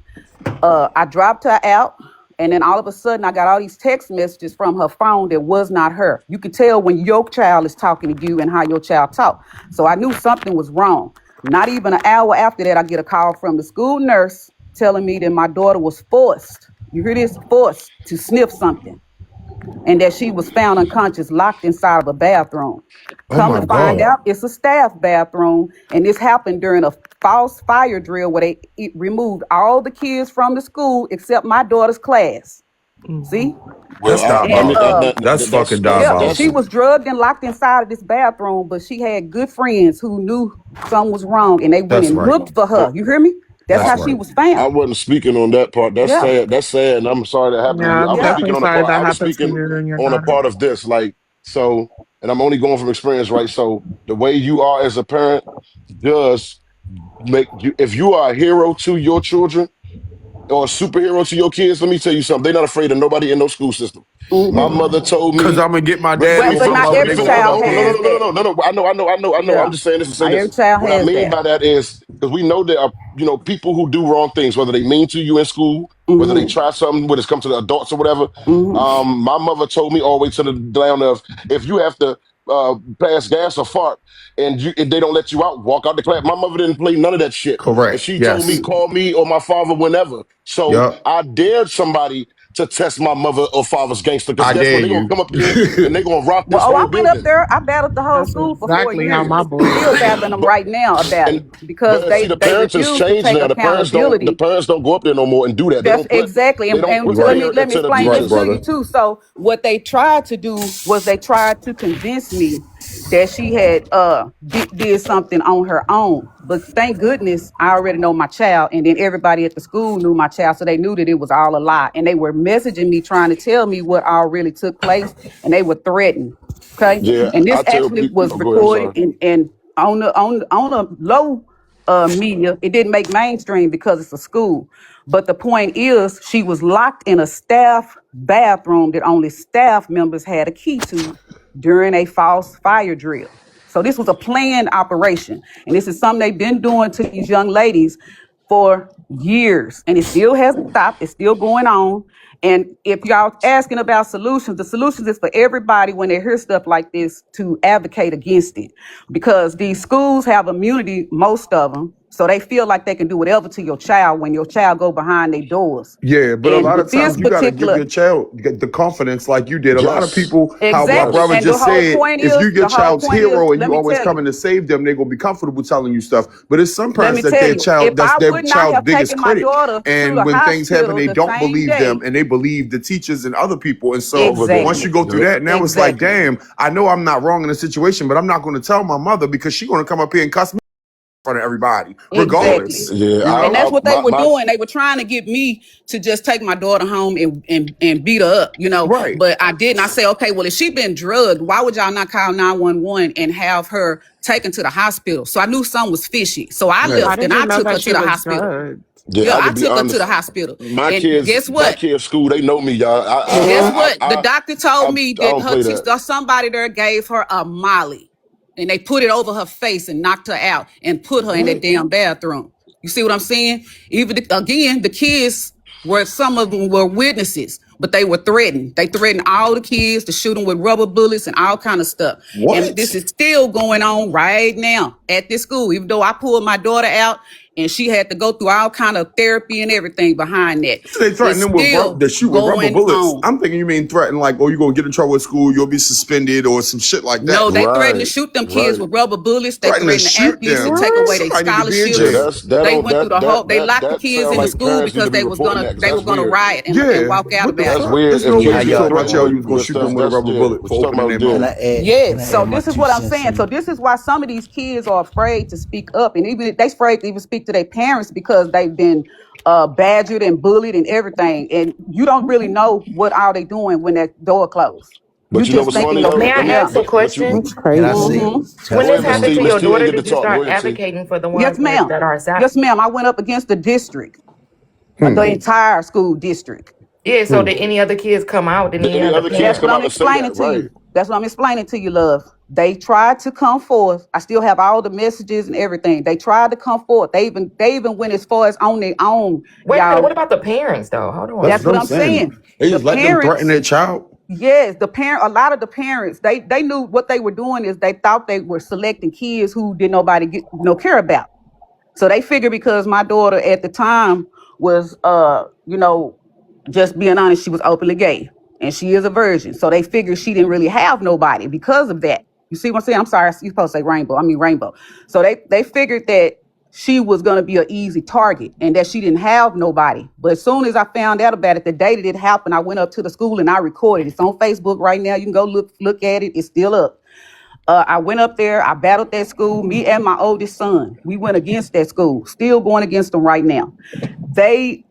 [SPEAKER 15] I dropped her out, and then all of a sudden I got all these text messages from her phone that was not her. You can tell when your child is talking to you and how your child talk. So I knew something was wrong. Not even an hour after that, I get a call from the school nurse telling me that my daughter was forced. You hear this? Forced to sniff something, and that she was found unconscious, locked inside of a bathroom.
[SPEAKER 12] Oh
[SPEAKER 15] Come to
[SPEAKER 12] my
[SPEAKER 15] find
[SPEAKER 12] God.
[SPEAKER 15] out, it's a staff bathroom, and this happened during a false fire drill where they removed all the kids from the school except my daughter's class. See?
[SPEAKER 8] well,
[SPEAKER 12] That's
[SPEAKER 8] I mean
[SPEAKER 15] And
[SPEAKER 12] diabolical. That's fucking
[SPEAKER 15] yeah, she
[SPEAKER 12] diabolical.
[SPEAKER 15] was drugged and locked inside of this bathroom, but she had good friends who knew something was wrong, and they went
[SPEAKER 12] That's
[SPEAKER 15] and
[SPEAKER 12] right.
[SPEAKER 15] looked for her.
[SPEAKER 8] well,
[SPEAKER 15] You hear me? That's
[SPEAKER 12] That's
[SPEAKER 8] I
[SPEAKER 15] how she
[SPEAKER 12] right.
[SPEAKER 15] was
[SPEAKER 8] I
[SPEAKER 15] found.
[SPEAKER 8] wasn't speaking on that part. That's
[SPEAKER 15] Yeah,
[SPEAKER 8] sad. That's sad, and I'm sorry that happened to
[SPEAKER 16] Yeah,
[SPEAKER 8] you. I
[SPEAKER 16] I'm
[SPEAKER 8] was
[SPEAKER 15] yeah.
[SPEAKER 8] speaking
[SPEAKER 16] definitely
[SPEAKER 8] on a
[SPEAKER 16] sorry
[SPEAKER 8] part.
[SPEAKER 16] that
[SPEAKER 8] I was
[SPEAKER 16] happened to
[SPEAKER 8] speaking
[SPEAKER 16] you and your
[SPEAKER 8] on a
[SPEAKER 16] daughter.
[SPEAKER 8] part of this, like so, and I'm only going from experience, right? So the way you are as a parent does make you. If you are a hero to your children or a superhero to your kids, let me tell you something. They're not afraid of nobody in no school system. My
[SPEAKER 15] Hmm.
[SPEAKER 8] mother told
[SPEAKER 12] Cause
[SPEAKER 8] me.
[SPEAKER 12] I'm gonna get my
[SPEAKER 8] Let
[SPEAKER 12] daddy
[SPEAKER 8] me
[SPEAKER 12] and
[SPEAKER 15] But
[SPEAKER 12] my
[SPEAKER 15] not
[SPEAKER 8] finish.
[SPEAKER 12] mom
[SPEAKER 8] Let
[SPEAKER 12] and
[SPEAKER 8] me
[SPEAKER 12] they
[SPEAKER 15] every
[SPEAKER 12] gonna
[SPEAKER 8] finish. Hold on.
[SPEAKER 15] child
[SPEAKER 12] come
[SPEAKER 8] Hold on.
[SPEAKER 12] for
[SPEAKER 8] No, no,
[SPEAKER 15] has
[SPEAKER 12] me.
[SPEAKER 8] no, no,
[SPEAKER 15] that.
[SPEAKER 8] no, no, no, no. I know. I'm
[SPEAKER 15] Yeah,
[SPEAKER 8] just saying this to say
[SPEAKER 15] not every
[SPEAKER 8] this.
[SPEAKER 15] child
[SPEAKER 8] What I
[SPEAKER 15] has
[SPEAKER 8] mean
[SPEAKER 15] that.
[SPEAKER 8] by that is because we know there are, people who do wrong things, whether they mean to you in school, whether they
[SPEAKER 15] Hmm.
[SPEAKER 8] try something when it's come to the adults or whatever.
[SPEAKER 15] Hmm.
[SPEAKER 8] My mother told me all the way to the down of if you have to pass gas or fart and they don't let you out, walk out the class. My mother didn't play none of that shit. And
[SPEAKER 12] Correct.
[SPEAKER 8] she told me,
[SPEAKER 12] Yes.
[SPEAKER 8] call me or my father whenever. So
[SPEAKER 12] Yup.
[SPEAKER 8] I dared somebody to test my mother or father's gangster because
[SPEAKER 12] I
[SPEAKER 8] guess
[SPEAKER 12] dare
[SPEAKER 8] what? They're gonna
[SPEAKER 12] you.
[SPEAKER 8] come up here and they're gonna rock
[SPEAKER 15] Well,
[SPEAKER 8] this
[SPEAKER 15] oh,
[SPEAKER 8] whole
[SPEAKER 15] I went up
[SPEAKER 8] building.
[SPEAKER 15] there. I battled the whole
[SPEAKER 16] That's
[SPEAKER 15] school for 4
[SPEAKER 16] exactly how my
[SPEAKER 15] years.
[SPEAKER 16] boys
[SPEAKER 15] Still
[SPEAKER 16] are.
[SPEAKER 15] battling them
[SPEAKER 8] But
[SPEAKER 15] right now about
[SPEAKER 8] and
[SPEAKER 15] it because
[SPEAKER 8] see the
[SPEAKER 15] they
[SPEAKER 8] parents has
[SPEAKER 15] refuse to
[SPEAKER 8] changed
[SPEAKER 15] take
[SPEAKER 8] now. The
[SPEAKER 15] accountability.
[SPEAKER 8] parents don't go up there no more and do that.
[SPEAKER 15] That's exactly,
[SPEAKER 8] They don't
[SPEAKER 15] and
[SPEAKER 8] put
[SPEAKER 12] You
[SPEAKER 15] to, let
[SPEAKER 12] right.
[SPEAKER 15] me
[SPEAKER 8] fear
[SPEAKER 15] let me
[SPEAKER 8] into the
[SPEAKER 12] You
[SPEAKER 15] explain
[SPEAKER 12] right,
[SPEAKER 15] this
[SPEAKER 8] teachers.
[SPEAKER 15] to you
[SPEAKER 12] brother.
[SPEAKER 15] too. So what they tried to do was they tried to convince me that she had did something on her own. But thank goodness I already know my child, and then everybody at the school knew my child, so they knew that it was all a lie. And they were messaging me trying to tell me what all really took place, and they were threatening. Okay,
[SPEAKER 8] Yeah,
[SPEAKER 15] and this
[SPEAKER 8] I tell
[SPEAKER 15] actually
[SPEAKER 8] people.
[SPEAKER 15] was
[SPEAKER 8] Oh, go ahead. I'm
[SPEAKER 15] recorded
[SPEAKER 8] sorry.
[SPEAKER 15] and on a low media. It didn't make mainstream because it's a school. But the point is, she was locked in a staff bathroom that only staff members had a key to during a false fire drill. So this was a planned operation. And this is something they've been doing to these young ladies for years. And it still hasn't stopped. It's still going on. And if y'all asking about solutions, the solutions is for everybody when they hear stuff like this to advocate against it. Because these schools have immunity, most of them, So they feel like they can do whatever to your child when your child go behind their doors.
[SPEAKER 12] Yeah, but a
[SPEAKER 15] And
[SPEAKER 12] lot
[SPEAKER 15] with
[SPEAKER 12] of
[SPEAKER 15] this
[SPEAKER 12] times you gotta give
[SPEAKER 15] particular,
[SPEAKER 12] your child the confidence like you did. A lot of
[SPEAKER 8] Yes.
[SPEAKER 12] people, how my
[SPEAKER 15] exactly.
[SPEAKER 12] brother
[SPEAKER 15] And the
[SPEAKER 12] just
[SPEAKER 15] whole
[SPEAKER 12] said,
[SPEAKER 15] point
[SPEAKER 12] if
[SPEAKER 15] is,
[SPEAKER 12] you your child's hero and
[SPEAKER 15] let
[SPEAKER 12] you
[SPEAKER 15] me
[SPEAKER 12] always
[SPEAKER 15] tell you,
[SPEAKER 12] coming to save them, they're gonna be comfortable telling you stuff. But it's some
[SPEAKER 15] let
[SPEAKER 12] parents
[SPEAKER 15] me
[SPEAKER 12] that
[SPEAKER 15] tell you, if
[SPEAKER 12] that's
[SPEAKER 15] I
[SPEAKER 12] their
[SPEAKER 15] would not
[SPEAKER 12] child's
[SPEAKER 15] have
[SPEAKER 12] biggest
[SPEAKER 15] taken my
[SPEAKER 12] critic.
[SPEAKER 15] daughter to
[SPEAKER 12] And
[SPEAKER 15] the
[SPEAKER 12] when things happen,
[SPEAKER 15] hospital
[SPEAKER 12] they
[SPEAKER 15] the
[SPEAKER 12] don't
[SPEAKER 15] same
[SPEAKER 12] believe them
[SPEAKER 15] day,
[SPEAKER 12] and they believe the teachers and other people. And so
[SPEAKER 8] Over them.
[SPEAKER 12] once you go through
[SPEAKER 8] Yep.
[SPEAKER 12] that, now it's like, damn, I know I'm not wrong in the situation, but I'm not gonna tell my mother because she's gonna come up here and cuss me in front of everybody,
[SPEAKER 15] exactly.
[SPEAKER 12] regardless.
[SPEAKER 8] Yeah.
[SPEAKER 12] You
[SPEAKER 15] And
[SPEAKER 12] know?
[SPEAKER 15] that's what they were
[SPEAKER 8] My
[SPEAKER 15] doing. They were trying to get me to just take my daughter home and beat her up, you know.
[SPEAKER 12] Right.
[SPEAKER 15] But I didn't. I say, okay, well, if she been drugged, why would y'all not call 911 and have her taken to the hospital? So I knew something was fishy. So I
[SPEAKER 12] Yeah.
[SPEAKER 16] I
[SPEAKER 15] left and
[SPEAKER 16] didn't
[SPEAKER 15] I
[SPEAKER 16] know
[SPEAKER 15] took her
[SPEAKER 16] that
[SPEAKER 15] to
[SPEAKER 16] she
[SPEAKER 15] the
[SPEAKER 16] was
[SPEAKER 15] hospital.
[SPEAKER 16] drugged.
[SPEAKER 8] Yeah,
[SPEAKER 15] Yeah,
[SPEAKER 8] I
[SPEAKER 15] I
[SPEAKER 8] could be
[SPEAKER 15] took her to
[SPEAKER 8] honest.
[SPEAKER 15] the hospital.
[SPEAKER 8] My
[SPEAKER 15] And guess what?
[SPEAKER 8] kids' school, they know me, y'all.
[SPEAKER 15] Guess what? The doctor told me
[SPEAKER 8] I
[SPEAKER 15] that
[SPEAKER 8] don't
[SPEAKER 15] her
[SPEAKER 8] play that.
[SPEAKER 15] somebody there gave her a Molly, and they put it over her face and knocked her out and put her in that damn bathroom. You see what I'm saying? Even again, the kids some of them were witnesses, but they were threatened. They threatened all the kids to shoot them with rubber bullets and all kind of stuff. And this is still going on right now at this school. Even though I pulled my daughter out and she had to go through all kind of therapy and everything behind that,
[SPEAKER 12] They threaten
[SPEAKER 15] it's
[SPEAKER 12] them with
[SPEAKER 15] still
[SPEAKER 12] they shoot with rubber
[SPEAKER 15] going
[SPEAKER 12] bullets.
[SPEAKER 15] on.
[SPEAKER 12] I'm thinking you mean threaten like, oh, you're gonna get in trouble at school, you'll be suspended or some shit like that.
[SPEAKER 15] No, they threatened to
[SPEAKER 8] Right.
[SPEAKER 15] shoot them kids
[SPEAKER 8] Right.
[SPEAKER 15] with rubber bullets. They
[SPEAKER 12] Threaten to
[SPEAKER 15] threatened the
[SPEAKER 12] shoot
[SPEAKER 15] athletes
[SPEAKER 12] them.
[SPEAKER 15] to take away their
[SPEAKER 12] Somebody need to be in
[SPEAKER 8] Yeah,
[SPEAKER 12] jail.
[SPEAKER 15] scholarships. They went through the whole. They locked the
[SPEAKER 8] that
[SPEAKER 15] kids
[SPEAKER 8] sound
[SPEAKER 15] in the
[SPEAKER 8] like
[SPEAKER 15] school
[SPEAKER 8] parents need
[SPEAKER 15] because
[SPEAKER 8] to be
[SPEAKER 15] they was
[SPEAKER 8] reporting
[SPEAKER 15] gonna
[SPEAKER 8] that, 'cause that's
[SPEAKER 15] gonna
[SPEAKER 8] weird.
[SPEAKER 15] riot and
[SPEAKER 12] Yeah.
[SPEAKER 15] walk out
[SPEAKER 12] What the
[SPEAKER 15] about
[SPEAKER 8] That's
[SPEAKER 15] it.
[SPEAKER 12] fuck?
[SPEAKER 8] weird.
[SPEAKER 12] There's
[SPEAKER 8] If
[SPEAKER 12] no way
[SPEAKER 8] kids
[SPEAKER 12] you
[SPEAKER 8] get
[SPEAKER 12] told my
[SPEAKER 8] threatened
[SPEAKER 12] child you was gonna
[SPEAKER 8] with
[SPEAKER 12] shoot them
[SPEAKER 8] stuff,
[SPEAKER 12] with a
[SPEAKER 8] that's
[SPEAKER 12] rubber bullet
[SPEAKER 8] what
[SPEAKER 12] for
[SPEAKER 8] you talking
[SPEAKER 12] opening
[SPEAKER 8] about,
[SPEAKER 12] their
[SPEAKER 8] Dill.
[SPEAKER 12] mouth.
[SPEAKER 15] Yeah, so this is what I'm saying. So this is why some of these kids are afraid to speak up, and even they afraid to even speak to their parents because they've been badgered and bullied and everything. And you don't really know what all they doing when that door closed. You
[SPEAKER 8] But you know
[SPEAKER 15] just
[SPEAKER 8] what's
[SPEAKER 15] thinking
[SPEAKER 8] funny
[SPEAKER 15] your
[SPEAKER 8] though?
[SPEAKER 16] May I
[SPEAKER 8] Let me.
[SPEAKER 15] yeah.
[SPEAKER 16] ask a
[SPEAKER 8] But you.
[SPEAKER 16] question?
[SPEAKER 9] That's crazy.
[SPEAKER 16] When
[SPEAKER 8] Go
[SPEAKER 16] this
[SPEAKER 8] ahead, Miss
[SPEAKER 16] happened
[SPEAKER 8] T.
[SPEAKER 16] to
[SPEAKER 8] Miss
[SPEAKER 16] your
[SPEAKER 8] T ain't
[SPEAKER 16] daughter,
[SPEAKER 8] get to
[SPEAKER 16] did you
[SPEAKER 8] talk. Go
[SPEAKER 16] start
[SPEAKER 8] ahead, T.
[SPEAKER 16] advocating for the
[SPEAKER 15] Yes,
[SPEAKER 16] ones
[SPEAKER 15] ma'am.
[SPEAKER 16] that are
[SPEAKER 15] Yes, ma'am. I went up against the district, the
[SPEAKER 12] Hmm.
[SPEAKER 15] entire school district.
[SPEAKER 16] Yeah, so did any other kids come out? Did
[SPEAKER 8] Did
[SPEAKER 16] any
[SPEAKER 8] any
[SPEAKER 16] other
[SPEAKER 8] other kids
[SPEAKER 15] That's
[SPEAKER 16] parents?
[SPEAKER 15] what
[SPEAKER 8] come
[SPEAKER 15] I'm
[SPEAKER 8] out and say
[SPEAKER 15] explaining
[SPEAKER 8] that?
[SPEAKER 15] to
[SPEAKER 8] Right.
[SPEAKER 15] you. That's what I'm explaining to you, love. They tried to come forth. I still have all the messages and everything. They tried to come forth. They even went as far as on their own,
[SPEAKER 16] Wait a minute, what
[SPEAKER 15] y'all.
[SPEAKER 16] about the parents though? Hold
[SPEAKER 12] That's
[SPEAKER 16] on.
[SPEAKER 15] That's
[SPEAKER 12] what
[SPEAKER 15] what
[SPEAKER 12] I'm
[SPEAKER 15] I'm
[SPEAKER 12] saying.
[SPEAKER 15] saying.
[SPEAKER 12] They
[SPEAKER 15] The
[SPEAKER 12] just let them threaten
[SPEAKER 15] parents,
[SPEAKER 12] their child.
[SPEAKER 15] yes, a lot of the parents, they knew what they were doing is they thought they were selecting kids who did nobody care about. So they figured because my daughter at the time was just being honest, she was openly gay and she is a virgin. So they figured she didn't really have nobody because of that. You see what I'm saying? I'm sorry, you're supposed to say rainbow. I mean rainbow. So they figured that she was gonna be an easy target and that she didn't have nobody. But as soon as I found out about it, the day that it happened, I went up to the school and I recorded it. It's on Facebook right now. You can go look at it. It's still up. I went up there. I battled that school. Me and my oldest son. We went against that school. Still going against them right now. They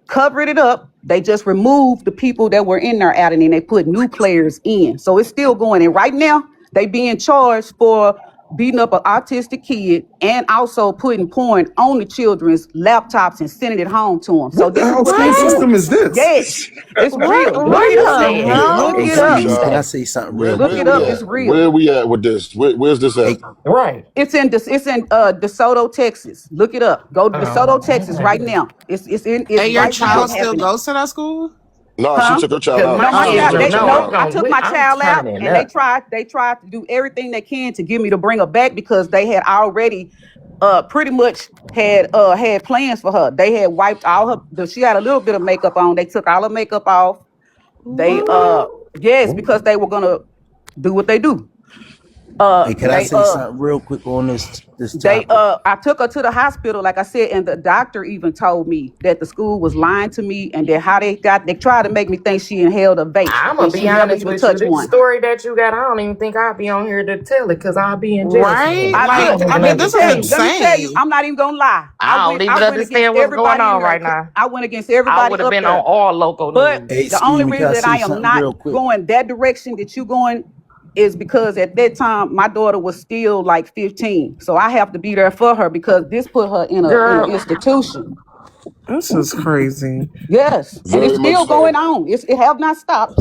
[SPEAKER 15] covered it up. They just removed the people that were in there out, and then they put new players in. So it's still going. And right now, they being charged for beating up an autistic kid and also putting porn on the children's laptops and sending it home to them. So
[SPEAKER 12] What the
[SPEAKER 15] this is
[SPEAKER 12] hell
[SPEAKER 15] what
[SPEAKER 12] school
[SPEAKER 15] they're
[SPEAKER 12] system
[SPEAKER 15] doing.
[SPEAKER 12] is this?
[SPEAKER 15] Yes, it's
[SPEAKER 16] What?
[SPEAKER 15] real. Look
[SPEAKER 16] What
[SPEAKER 15] it
[SPEAKER 16] is
[SPEAKER 15] up.
[SPEAKER 16] the
[SPEAKER 8] Yeah, I'm
[SPEAKER 15] Look it
[SPEAKER 8] confused,
[SPEAKER 15] up.
[SPEAKER 9] Can I
[SPEAKER 8] y'all.
[SPEAKER 9] say something
[SPEAKER 8] Where
[SPEAKER 9] real
[SPEAKER 15] Look
[SPEAKER 8] where
[SPEAKER 15] it
[SPEAKER 9] quick?
[SPEAKER 15] up.
[SPEAKER 8] we
[SPEAKER 15] It's
[SPEAKER 8] at?
[SPEAKER 15] real.
[SPEAKER 8] Where we at with this? Where's this at?
[SPEAKER 9] Hey,
[SPEAKER 16] Right.
[SPEAKER 15] It's in DeSoto, Texas. Look it up. Go to DeSoto, Texas
[SPEAKER 16] Okay.
[SPEAKER 15] right now. It's
[SPEAKER 16] And your
[SPEAKER 15] right now
[SPEAKER 16] child still
[SPEAKER 15] happening.
[SPEAKER 16] goes to that school?
[SPEAKER 8] No, she
[SPEAKER 15] Huh?
[SPEAKER 8] took her child
[SPEAKER 16] Because
[SPEAKER 8] out.
[SPEAKER 15] No,
[SPEAKER 16] my
[SPEAKER 15] my
[SPEAKER 8] She
[SPEAKER 16] kids
[SPEAKER 15] child.
[SPEAKER 8] took her
[SPEAKER 16] don't
[SPEAKER 15] They
[SPEAKER 16] know.
[SPEAKER 8] child
[SPEAKER 15] no.
[SPEAKER 8] out.
[SPEAKER 15] I took my
[SPEAKER 16] I'm
[SPEAKER 15] child out,
[SPEAKER 16] turning
[SPEAKER 15] and they
[SPEAKER 16] up.
[SPEAKER 15] tried. They tried to do everything they can to give me to bring her back because they had already, pretty much had plans for her. They had wiped all her. She had a little bit of makeup on. They took all her makeup off. They yes, because they were gonna do what they do.
[SPEAKER 9] hey, can I
[SPEAKER 15] They
[SPEAKER 9] say something real quick on this
[SPEAKER 15] They
[SPEAKER 9] topic?
[SPEAKER 15] I took her to the hospital, like I said, and the doctor even told me that the school was lying to me and that how they tried to make me think she inhaled a vape
[SPEAKER 16] I'm
[SPEAKER 15] when
[SPEAKER 16] gonna
[SPEAKER 15] she
[SPEAKER 16] be
[SPEAKER 15] never
[SPEAKER 16] honest
[SPEAKER 15] even
[SPEAKER 16] with you.
[SPEAKER 15] touched
[SPEAKER 16] This
[SPEAKER 15] one.
[SPEAKER 16] story that you got, I don't even think I'll be on here to tell it because I'll be in jail.
[SPEAKER 2] Right?
[SPEAKER 15] I
[SPEAKER 16] I
[SPEAKER 15] look,
[SPEAKER 16] don't
[SPEAKER 2] Like, I
[SPEAKER 16] even
[SPEAKER 2] mean,
[SPEAKER 15] let me
[SPEAKER 2] this
[SPEAKER 15] tell
[SPEAKER 2] is
[SPEAKER 15] you,
[SPEAKER 2] insane.
[SPEAKER 15] I'm not even gonna lie.
[SPEAKER 16] I don't even
[SPEAKER 15] I went against
[SPEAKER 16] understand what's going
[SPEAKER 15] everybody in
[SPEAKER 16] on
[SPEAKER 15] there.
[SPEAKER 16] right now.
[SPEAKER 15] I went against
[SPEAKER 16] I
[SPEAKER 15] everybody
[SPEAKER 16] would have
[SPEAKER 15] up
[SPEAKER 16] been on
[SPEAKER 15] there.
[SPEAKER 16] all local
[SPEAKER 15] But
[SPEAKER 16] news.
[SPEAKER 9] Hey,
[SPEAKER 15] the
[SPEAKER 9] excuse
[SPEAKER 15] only
[SPEAKER 9] me, can
[SPEAKER 15] reason
[SPEAKER 9] I
[SPEAKER 15] that I
[SPEAKER 9] say
[SPEAKER 15] am
[SPEAKER 9] something
[SPEAKER 15] not
[SPEAKER 9] real quick?
[SPEAKER 15] going that direction that you going is because at that time my daughter was still like 15. So I have to be there for her because this put her in an
[SPEAKER 16] Girl,
[SPEAKER 15] institution.
[SPEAKER 2] This is crazy.
[SPEAKER 15] Yes. And it's
[SPEAKER 8] Very much
[SPEAKER 15] still going
[SPEAKER 8] so.
[SPEAKER 15] on. It have not stopped.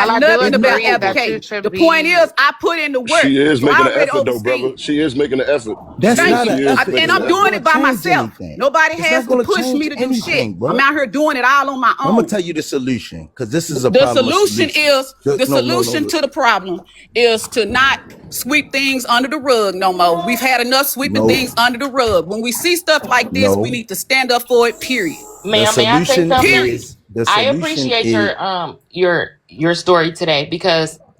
[SPEAKER 15] got
[SPEAKER 16] While I do
[SPEAKER 15] nothing about
[SPEAKER 16] agree that you
[SPEAKER 15] advocating.
[SPEAKER 16] should
[SPEAKER 15] The point
[SPEAKER 16] be,
[SPEAKER 15] is, I put in the work,
[SPEAKER 8] She is
[SPEAKER 15] so I
[SPEAKER 8] making an
[SPEAKER 15] already
[SPEAKER 8] effort though,
[SPEAKER 15] overstand.
[SPEAKER 8] brother. She is making an effort.
[SPEAKER 17] That's
[SPEAKER 15] Thank
[SPEAKER 17] not
[SPEAKER 15] you.
[SPEAKER 17] an
[SPEAKER 8] She is
[SPEAKER 17] effort.
[SPEAKER 15] And
[SPEAKER 8] making
[SPEAKER 15] I'm
[SPEAKER 8] an
[SPEAKER 17] It's not
[SPEAKER 15] doing
[SPEAKER 8] effort.
[SPEAKER 17] going
[SPEAKER 15] it
[SPEAKER 17] to
[SPEAKER 15] by
[SPEAKER 17] change
[SPEAKER 15] myself.
[SPEAKER 17] anything.
[SPEAKER 15] Nobody
[SPEAKER 17] It's
[SPEAKER 15] has
[SPEAKER 17] not
[SPEAKER 15] to
[SPEAKER 17] going to
[SPEAKER 15] push me
[SPEAKER 17] change
[SPEAKER 15] to do shit.
[SPEAKER 17] anything, bro.
[SPEAKER 15] I'm out here doing it all on my
[SPEAKER 17] I'm gonna
[SPEAKER 15] own.
[SPEAKER 17] tell you the solution because this is a
[SPEAKER 15] The
[SPEAKER 17] problem of
[SPEAKER 15] solution
[SPEAKER 17] solutions.
[SPEAKER 15] is the
[SPEAKER 17] No, no, no,
[SPEAKER 15] solution
[SPEAKER 17] no.
[SPEAKER 15] to the problem is to not sweep things under the rug no more. We've had enough sweeping
[SPEAKER 17] No,
[SPEAKER 15] things under the rug. When we see stuff like this, we
[SPEAKER 17] no.
[SPEAKER 15] need to stand up for it. Period.
[SPEAKER 17] The
[SPEAKER 18] Ma'am, may I say
[SPEAKER 17] solution
[SPEAKER 18] something?
[SPEAKER 15] Period.
[SPEAKER 17] is the
[SPEAKER 18] I
[SPEAKER 17] solution
[SPEAKER 18] appreciate
[SPEAKER 17] is
[SPEAKER 18] your story today because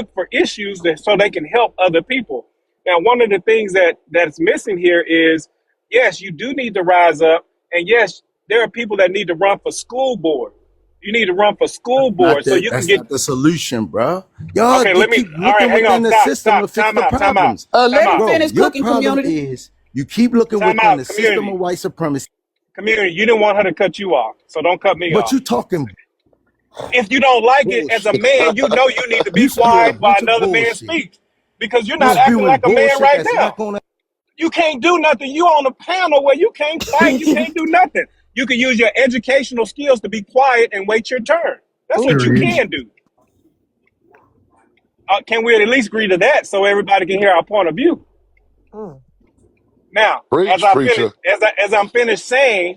[SPEAKER 5] look for issues so they can help other people. Now, one of the things that's missing here is, yes, you do need to rise up, and yes, there are people that need to run for school board. You need to run for school board so you can
[SPEAKER 17] That's
[SPEAKER 5] get.
[SPEAKER 17] not the solution, bro. Y'all
[SPEAKER 5] Okay,
[SPEAKER 17] keep
[SPEAKER 5] all
[SPEAKER 17] looking
[SPEAKER 5] right, hang
[SPEAKER 17] within
[SPEAKER 5] on,
[SPEAKER 17] the
[SPEAKER 5] stop,
[SPEAKER 17] system to fix
[SPEAKER 5] time
[SPEAKER 17] the
[SPEAKER 5] out,
[SPEAKER 17] problems.
[SPEAKER 15] Let him
[SPEAKER 17] Bro,
[SPEAKER 15] finish
[SPEAKER 17] your
[SPEAKER 15] cooking,
[SPEAKER 17] problem
[SPEAKER 15] community.
[SPEAKER 17] is you keep looking
[SPEAKER 5] time
[SPEAKER 17] within
[SPEAKER 5] out,
[SPEAKER 17] the system
[SPEAKER 5] community.
[SPEAKER 17] of white supremacy,
[SPEAKER 5] Community, you didn't want her to cut you off, so don't cut me
[SPEAKER 17] but
[SPEAKER 5] off.
[SPEAKER 17] you talking
[SPEAKER 5] If you don't like it as a
[SPEAKER 17] bullshit.
[SPEAKER 5] man, you know you need to be
[SPEAKER 17] You spewing a
[SPEAKER 5] quiet while
[SPEAKER 17] bunch of
[SPEAKER 5] another man
[SPEAKER 17] bullshit.
[SPEAKER 5] speaks, because you're
[SPEAKER 17] You
[SPEAKER 5] not acting
[SPEAKER 17] spewing
[SPEAKER 5] like a man
[SPEAKER 17] bullshit
[SPEAKER 5] right
[SPEAKER 17] that's
[SPEAKER 5] now.
[SPEAKER 17] not gonna.
[SPEAKER 5] You can't do nothing. You on a panel where you can't fight. You can't do nothing. You can use your educational skills to be quiet and wait your turn. That's what you
[SPEAKER 10] Period.
[SPEAKER 5] can do. Can we at least agree to that so everybody can hear our point of view? Now,
[SPEAKER 8] Preach, preacher.
[SPEAKER 5] as I'm finished saying,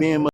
[SPEAKER 17] being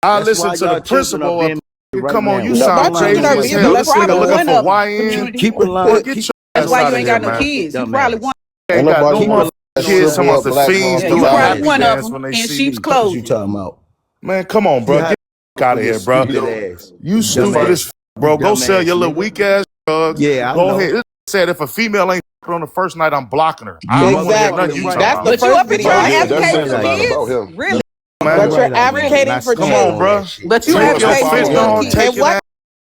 [SPEAKER 10] I
[SPEAKER 17] that's
[SPEAKER 10] listen
[SPEAKER 17] why
[SPEAKER 10] to the
[SPEAKER 17] y'all children are
[SPEAKER 10] principal of
[SPEAKER 17] being right
[SPEAKER 10] come on,
[SPEAKER 17] now.
[SPEAKER 10] you
[SPEAKER 17] Keep
[SPEAKER 10] sound
[SPEAKER 17] the
[SPEAKER 10] crazy
[SPEAKER 17] line
[SPEAKER 10] as
[SPEAKER 17] right
[SPEAKER 10] hell.
[SPEAKER 17] now.
[SPEAKER 10] This nigga looking for YN.
[SPEAKER 17] Keep the line.
[SPEAKER 10] Boy, get your
[SPEAKER 15] That's
[SPEAKER 10] ass
[SPEAKER 15] why
[SPEAKER 10] out
[SPEAKER 15] you
[SPEAKER 10] of
[SPEAKER 15] ain't
[SPEAKER 10] here,
[SPEAKER 15] got no
[SPEAKER 10] man.
[SPEAKER 15] kids. You probably one.
[SPEAKER 10] Ain't
[SPEAKER 17] Ain't
[SPEAKER 10] got no
[SPEAKER 17] nobody
[SPEAKER 10] motherfucking kids talking about the fiends
[SPEAKER 15] Yeah,
[SPEAKER 10] do
[SPEAKER 15] you
[SPEAKER 10] a
[SPEAKER 15] probably
[SPEAKER 10] happy
[SPEAKER 15] one of
[SPEAKER 10] dance
[SPEAKER 15] them
[SPEAKER 10] when they
[SPEAKER 15] in
[SPEAKER 10] see
[SPEAKER 15] sheep's
[SPEAKER 10] me.
[SPEAKER 17] What you
[SPEAKER 15] clothing.
[SPEAKER 17] talking about?
[SPEAKER 10] Man, come on, bro. out of
[SPEAKER 17] Your
[SPEAKER 10] here, bro.
[SPEAKER 17] stupid ass.
[SPEAKER 10] You stupid
[SPEAKER 17] Dumbass.
[SPEAKER 10] as bro. Go sell
[SPEAKER 17] Dumbass
[SPEAKER 10] your little
[SPEAKER 17] nigga.
[SPEAKER 10] weak ass drugs.
[SPEAKER 17] Yeah, I
[SPEAKER 10] Go
[SPEAKER 17] know.
[SPEAKER 10] ahead. This said if a female ain't on the first night, I'm blocking her. I don't want to hear nothing you talking
[SPEAKER 19] That's
[SPEAKER 10] about.
[SPEAKER 19] the
[SPEAKER 13] But you
[SPEAKER 19] first
[SPEAKER 13] up here
[SPEAKER 19] video.
[SPEAKER 13] trying to
[SPEAKER 8] Yeah, that's
[SPEAKER 13] advocate
[SPEAKER 8] saying
[SPEAKER 13] for
[SPEAKER 8] a lot about
[SPEAKER 13] kids?
[SPEAKER 8] him.
[SPEAKER 13] Really?
[SPEAKER 10] Man,
[SPEAKER 19] But you're
[SPEAKER 10] come
[SPEAKER 19] advocating for
[SPEAKER 10] on,
[SPEAKER 19] children.
[SPEAKER 10] bro.
[SPEAKER 13] But you
[SPEAKER 10] Take your
[SPEAKER 13] advocate
[SPEAKER 10] fist
[SPEAKER 13] for
[SPEAKER 10] on,
[SPEAKER 13] kids.
[SPEAKER 10] take
[SPEAKER 19] And
[SPEAKER 10] it
[SPEAKER 19] what
[SPEAKER 10] out.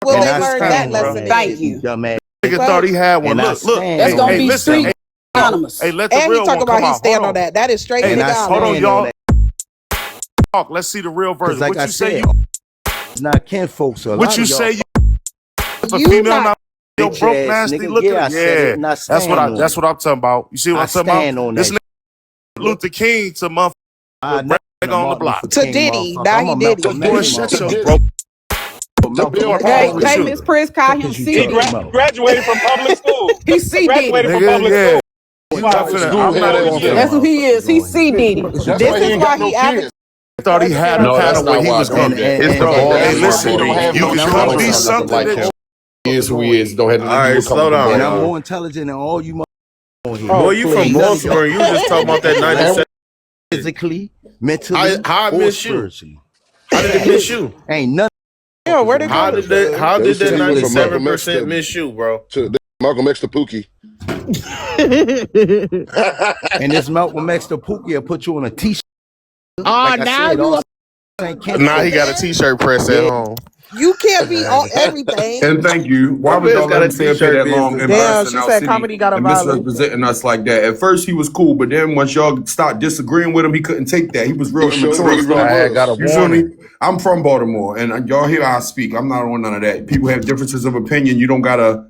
[SPEAKER 19] will
[SPEAKER 10] And
[SPEAKER 19] they
[SPEAKER 10] I
[SPEAKER 19] learn
[SPEAKER 10] stand,
[SPEAKER 19] that
[SPEAKER 10] bro.
[SPEAKER 19] lesson in?
[SPEAKER 13] Thank you.
[SPEAKER 17] Dumbass.
[SPEAKER 10] Nigga thought he had one.
[SPEAKER 17] And I
[SPEAKER 10] Look, look.
[SPEAKER 17] stand
[SPEAKER 19] That's
[SPEAKER 10] Hey,
[SPEAKER 19] gonna
[SPEAKER 10] hey,
[SPEAKER 19] be
[SPEAKER 10] listen.
[SPEAKER 19] street
[SPEAKER 10] Hey,
[SPEAKER 19] anonymous.
[SPEAKER 10] hey, let the
[SPEAKER 19] And he
[SPEAKER 10] real
[SPEAKER 19] talk
[SPEAKER 10] one
[SPEAKER 19] about
[SPEAKER 10] come
[SPEAKER 19] he
[SPEAKER 10] out. Hold
[SPEAKER 19] stand on
[SPEAKER 10] on.
[SPEAKER 19] that. That is straight
[SPEAKER 10] Hey,
[SPEAKER 17] And I
[SPEAKER 19] nigga
[SPEAKER 10] hold on,
[SPEAKER 17] stand
[SPEAKER 19] honesty.
[SPEAKER 17] on
[SPEAKER 10] y'all.
[SPEAKER 17] that.
[SPEAKER 10] Talk. Let's see the real
[SPEAKER 17] Because
[SPEAKER 10] version.
[SPEAKER 17] like
[SPEAKER 10] What
[SPEAKER 17] I
[SPEAKER 10] you say?
[SPEAKER 17] said, it's not kinfolk. So a
[SPEAKER 10] What
[SPEAKER 17] lot
[SPEAKER 10] you
[SPEAKER 17] of y'all
[SPEAKER 10] say? If a
[SPEAKER 19] You
[SPEAKER 10] female
[SPEAKER 19] not
[SPEAKER 10] not your
[SPEAKER 17] bitch
[SPEAKER 10] broke
[SPEAKER 17] ass
[SPEAKER 10] nasty
[SPEAKER 17] nigga.
[SPEAKER 10] looking,
[SPEAKER 17] Yeah, I said it,
[SPEAKER 10] yeah,
[SPEAKER 17] and I
[SPEAKER 10] that's what
[SPEAKER 17] stand on
[SPEAKER 10] that's
[SPEAKER 17] it.
[SPEAKER 10] what I'm talking about. You see what
[SPEAKER 17] I
[SPEAKER 10] I'm talking
[SPEAKER 17] stand
[SPEAKER 10] about?
[SPEAKER 17] on
[SPEAKER 10] This
[SPEAKER 17] that.
[SPEAKER 10] nigga Luther King to motherfucker
[SPEAKER 17] I never
[SPEAKER 10] rag
[SPEAKER 17] been a
[SPEAKER 10] on the
[SPEAKER 17] Martin
[SPEAKER 10] block.
[SPEAKER 17] Luther
[SPEAKER 19] to
[SPEAKER 17] King
[SPEAKER 19] Diddy.
[SPEAKER 17] motherfucker.
[SPEAKER 19] Now
[SPEAKER 17] I'm
[SPEAKER 19] he
[SPEAKER 17] a
[SPEAKER 19] Diddy.
[SPEAKER 17] Malcolm
[SPEAKER 10] Boy,
[SPEAKER 17] X
[SPEAKER 10] shut
[SPEAKER 8] To
[SPEAKER 10] your
[SPEAKER 8] Diddy.
[SPEAKER 17] motherfucker.
[SPEAKER 10] broke.
[SPEAKER 8] To
[SPEAKER 10] What the
[SPEAKER 8] Bill
[SPEAKER 10] fuck
[SPEAKER 13] Hey,
[SPEAKER 10] wrong with
[SPEAKER 8] Cosby.
[SPEAKER 13] hey,
[SPEAKER 10] you,
[SPEAKER 13] Miss Prince, call
[SPEAKER 17] Fuck
[SPEAKER 13] him
[SPEAKER 17] is you
[SPEAKER 13] C
[SPEAKER 5] He
[SPEAKER 17] talking
[SPEAKER 13] Diddy.
[SPEAKER 17] about?
[SPEAKER 5] graduated from public school.
[SPEAKER 13] He C
[SPEAKER 5] Graduated
[SPEAKER 13] Diddy.
[SPEAKER 5] from
[SPEAKER 10] nigga?
[SPEAKER 5] public
[SPEAKER 10] Yeah,
[SPEAKER 5] school.
[SPEAKER 10] you
[SPEAKER 5] Wow.
[SPEAKER 10] not
[SPEAKER 8] Public
[SPEAKER 10] finna.
[SPEAKER 8] school
[SPEAKER 10] I'm
[SPEAKER 8] head
[SPEAKER 10] not
[SPEAKER 8] ass
[SPEAKER 10] going to.
[SPEAKER 13] That's
[SPEAKER 8] nigga.
[SPEAKER 13] who he is. He's C Diddy.
[SPEAKER 17] Fuck is you
[SPEAKER 8] That's
[SPEAKER 13] This
[SPEAKER 8] why he
[SPEAKER 13] is
[SPEAKER 8] ain't
[SPEAKER 13] why
[SPEAKER 8] got no
[SPEAKER 13] he advocates
[SPEAKER 8] kids.
[SPEAKER 10] I thought he
[SPEAKER 13] for
[SPEAKER 10] had a
[SPEAKER 20] No,
[SPEAKER 10] kind
[SPEAKER 20] that's
[SPEAKER 10] of where
[SPEAKER 20] not
[SPEAKER 10] he
[SPEAKER 20] why I
[SPEAKER 10] was
[SPEAKER 20] believe
[SPEAKER 10] coming.
[SPEAKER 20] that.
[SPEAKER 17] and
[SPEAKER 20] It's the
[SPEAKER 17] and
[SPEAKER 10] Bro, hey,
[SPEAKER 20] bars
[SPEAKER 17] and
[SPEAKER 20] where I
[SPEAKER 10] listen,
[SPEAKER 8] He don't
[SPEAKER 20] believe
[SPEAKER 8] have
[SPEAKER 20] it.
[SPEAKER 10] you
[SPEAKER 8] no
[SPEAKER 10] can
[SPEAKER 20] I
[SPEAKER 10] come
[SPEAKER 20] don't
[SPEAKER 10] be
[SPEAKER 20] sound
[SPEAKER 8] children.
[SPEAKER 20] nothing
[SPEAKER 10] something
[SPEAKER 20] like
[SPEAKER 10] that
[SPEAKER 20] him.
[SPEAKER 10] you
[SPEAKER 20] He is who he is. Don't have
[SPEAKER 10] All
[SPEAKER 20] nothing to do
[SPEAKER 10] right,
[SPEAKER 20] with
[SPEAKER 10] slow
[SPEAKER 20] coming from
[SPEAKER 10] down,
[SPEAKER 17] and
[SPEAKER 20] Baltimore.
[SPEAKER 17] I'm
[SPEAKER 10] y'all.
[SPEAKER 17] more intelligent than all you motherfuckers on here.
[SPEAKER 10] Boy, you from
[SPEAKER 17] Ain't none of
[SPEAKER 10] Baltimore.
[SPEAKER 17] y'all
[SPEAKER 10] You was just talking about that
[SPEAKER 8] Man,
[SPEAKER 10] 97.
[SPEAKER 17] physically, mentally,
[SPEAKER 10] How I
[SPEAKER 17] or
[SPEAKER 10] miss you?
[SPEAKER 17] spiritually.
[SPEAKER 10] How did it miss you?
[SPEAKER 17] Ain't none
[SPEAKER 19] Yeah,
[SPEAKER 17] of
[SPEAKER 19] where'd it
[SPEAKER 17] on
[SPEAKER 10] How
[SPEAKER 19] go?
[SPEAKER 17] here,
[SPEAKER 10] did
[SPEAKER 17] bro.
[SPEAKER 10] that? How
[SPEAKER 8] they
[SPEAKER 10] did that
[SPEAKER 8] said he went from
[SPEAKER 17] Physically.
[SPEAKER 8] Malcolm X
[SPEAKER 10] 97% miss you, bro?
[SPEAKER 8] to Malcolm X to Pookie.
[SPEAKER 17] And this Malcolm X the Pookie will put you on a t-shirt.
[SPEAKER 16] Oh,
[SPEAKER 17] Like I
[SPEAKER 16] now
[SPEAKER 17] said,
[SPEAKER 16] you
[SPEAKER 17] all
[SPEAKER 16] a
[SPEAKER 17] ain't
[SPEAKER 10] Nah, he
[SPEAKER 17] kinfolk.
[SPEAKER 10] got a T-shirt press at
[SPEAKER 17] Yeah.
[SPEAKER 10] home.
[SPEAKER 19] You can't be on everything.
[SPEAKER 20] And thank you. Why
[SPEAKER 10] My
[SPEAKER 20] would
[SPEAKER 10] man's
[SPEAKER 20] y'all
[SPEAKER 10] got
[SPEAKER 20] let
[SPEAKER 10] a
[SPEAKER 20] him stay up here
[SPEAKER 10] T-shirt
[SPEAKER 20] that long,
[SPEAKER 10] business.
[SPEAKER 19] Damn,
[SPEAKER 20] embarrassing
[SPEAKER 19] she
[SPEAKER 20] our
[SPEAKER 19] said
[SPEAKER 20] city
[SPEAKER 19] comedy got a
[SPEAKER 20] and
[SPEAKER 19] violence.
[SPEAKER 20] misrepresenting us like that? At first, he was cool, but then once y'all start disagreeing with him, he couldn't take that. He was real
[SPEAKER 8] He showed
[SPEAKER 20] immature
[SPEAKER 8] what
[SPEAKER 20] and
[SPEAKER 8] he really
[SPEAKER 20] stuff.
[SPEAKER 10] I had got a
[SPEAKER 8] was.
[SPEAKER 20] You feel me?
[SPEAKER 10] warning.
[SPEAKER 20] I'm from Baltimore, and y'all hear how I speak. I'm not on none of that. People have differences of opinion. You don't gotta.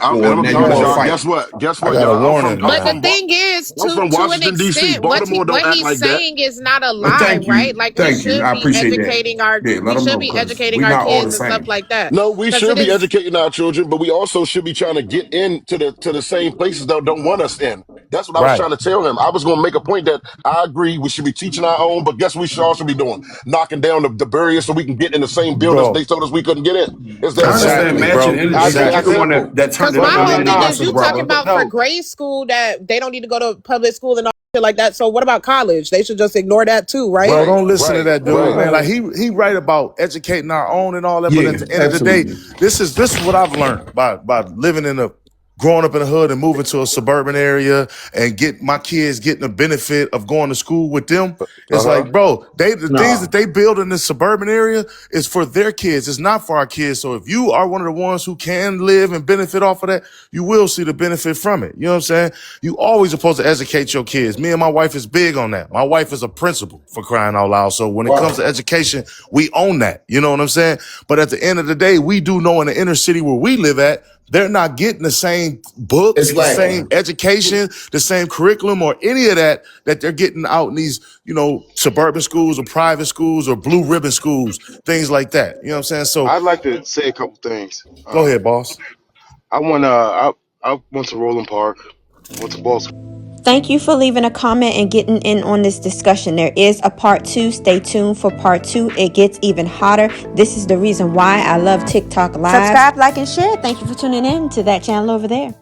[SPEAKER 8] And
[SPEAKER 20] Or
[SPEAKER 8] I'm gonna
[SPEAKER 20] now
[SPEAKER 8] be
[SPEAKER 20] you
[SPEAKER 8] honest,
[SPEAKER 20] want to
[SPEAKER 8] y'all.
[SPEAKER 20] fight.
[SPEAKER 8] Guess what? Guess
[SPEAKER 10] I
[SPEAKER 8] what,
[SPEAKER 10] got a
[SPEAKER 8] y'all?
[SPEAKER 10] warning
[SPEAKER 16] But the
[SPEAKER 10] now.
[SPEAKER 16] thing is,
[SPEAKER 8] I'm from
[SPEAKER 16] to an
[SPEAKER 8] Washington D.C.
[SPEAKER 16] extent,
[SPEAKER 8] Baltimore don't
[SPEAKER 16] what
[SPEAKER 8] act
[SPEAKER 16] he's
[SPEAKER 8] like that.
[SPEAKER 16] saying is not a
[SPEAKER 20] But
[SPEAKER 16] lie, right? Like we
[SPEAKER 20] thank you.
[SPEAKER 16] should
[SPEAKER 20] I
[SPEAKER 16] be
[SPEAKER 20] appreciate that.
[SPEAKER 16] educating our
[SPEAKER 20] Yeah, let them know because we not all the
[SPEAKER 16] kids and stuff
[SPEAKER 20] same.
[SPEAKER 16] like that.
[SPEAKER 8] No, we
[SPEAKER 16] Because
[SPEAKER 8] should
[SPEAKER 16] it
[SPEAKER 8] be
[SPEAKER 16] is.
[SPEAKER 8] educating our children, but we also should be trying to get into the same places that don't want us in. That's what I was
[SPEAKER 10] Right.
[SPEAKER 8] trying to tell him. I was going to make a point that I agree we should be teaching our own, but guess what we should also be doing? Knocking down the barriers so we can get in the same buildings
[SPEAKER 10] Bro.
[SPEAKER 8] they told us we couldn't get in. It's that
[SPEAKER 20] I understand
[SPEAKER 8] simple.
[SPEAKER 10] Exactly,
[SPEAKER 20] matching
[SPEAKER 10] bro.
[SPEAKER 20] energy.
[SPEAKER 8] It's that
[SPEAKER 20] You
[SPEAKER 10] Exactly.
[SPEAKER 20] the one
[SPEAKER 8] simple.
[SPEAKER 20] that turned
[SPEAKER 16] Because
[SPEAKER 20] it
[SPEAKER 16] my
[SPEAKER 20] up a
[SPEAKER 16] whole
[SPEAKER 20] million
[SPEAKER 16] thing
[SPEAKER 20] dollars,
[SPEAKER 16] is, you talking
[SPEAKER 20] brother.
[SPEAKER 16] about for
[SPEAKER 10] No.
[SPEAKER 16] grade school that they don't need to go to public school and all shit like that. So what about college? They should just ignore that too, right?
[SPEAKER 10] Bro,
[SPEAKER 8] Right,
[SPEAKER 10] don't listen to
[SPEAKER 8] right,
[SPEAKER 10] that dude,
[SPEAKER 8] right.
[SPEAKER 10] man. Like he right about educating our own and all that, but at
[SPEAKER 20] Yeah,
[SPEAKER 10] the end of the day,
[SPEAKER 20] absolutely.
[SPEAKER 10] this is what I've learned by living in a growing up in the hood and moving to a suburban area and get my kids getting the benefit of going to school with them. It's
[SPEAKER 8] Uh-huh.
[SPEAKER 10] like, bro, the things
[SPEAKER 20] No.
[SPEAKER 10] that they build in this suburban area is for their kids. It's not for our kids. So if you are one of the ones who can live and benefit off of that, you will see the benefit from it. You know what I'm saying? You always supposed to educate your kids. Me and my wife is big on that. My wife is a principal, for crying out loud. So when it comes to education, we own that. You know what I'm saying? But at the end of the day, we do know in the inner city where we live at, they're not getting the same books,
[SPEAKER 20] It's
[SPEAKER 10] the
[SPEAKER 20] like
[SPEAKER 10] same education, the same curriculum, or any of that they're getting out in these, suburban schools or private schools or blue ribbon schools, things like that. You know what I'm saying? So
[SPEAKER 21] I'd like to say a couple things.
[SPEAKER 10] go ahead, boss.
[SPEAKER 21] I went to Roland Park, went to Baltimore.
[SPEAKER 1] Thank you for leaving a comment and getting in on this discussion. There is a part 2. Stay tuned for part 2. It gets even hotter. This is the reason why I love TikTok Live. Subscribe, like, and share. Thank you for tuning in to that channel over there.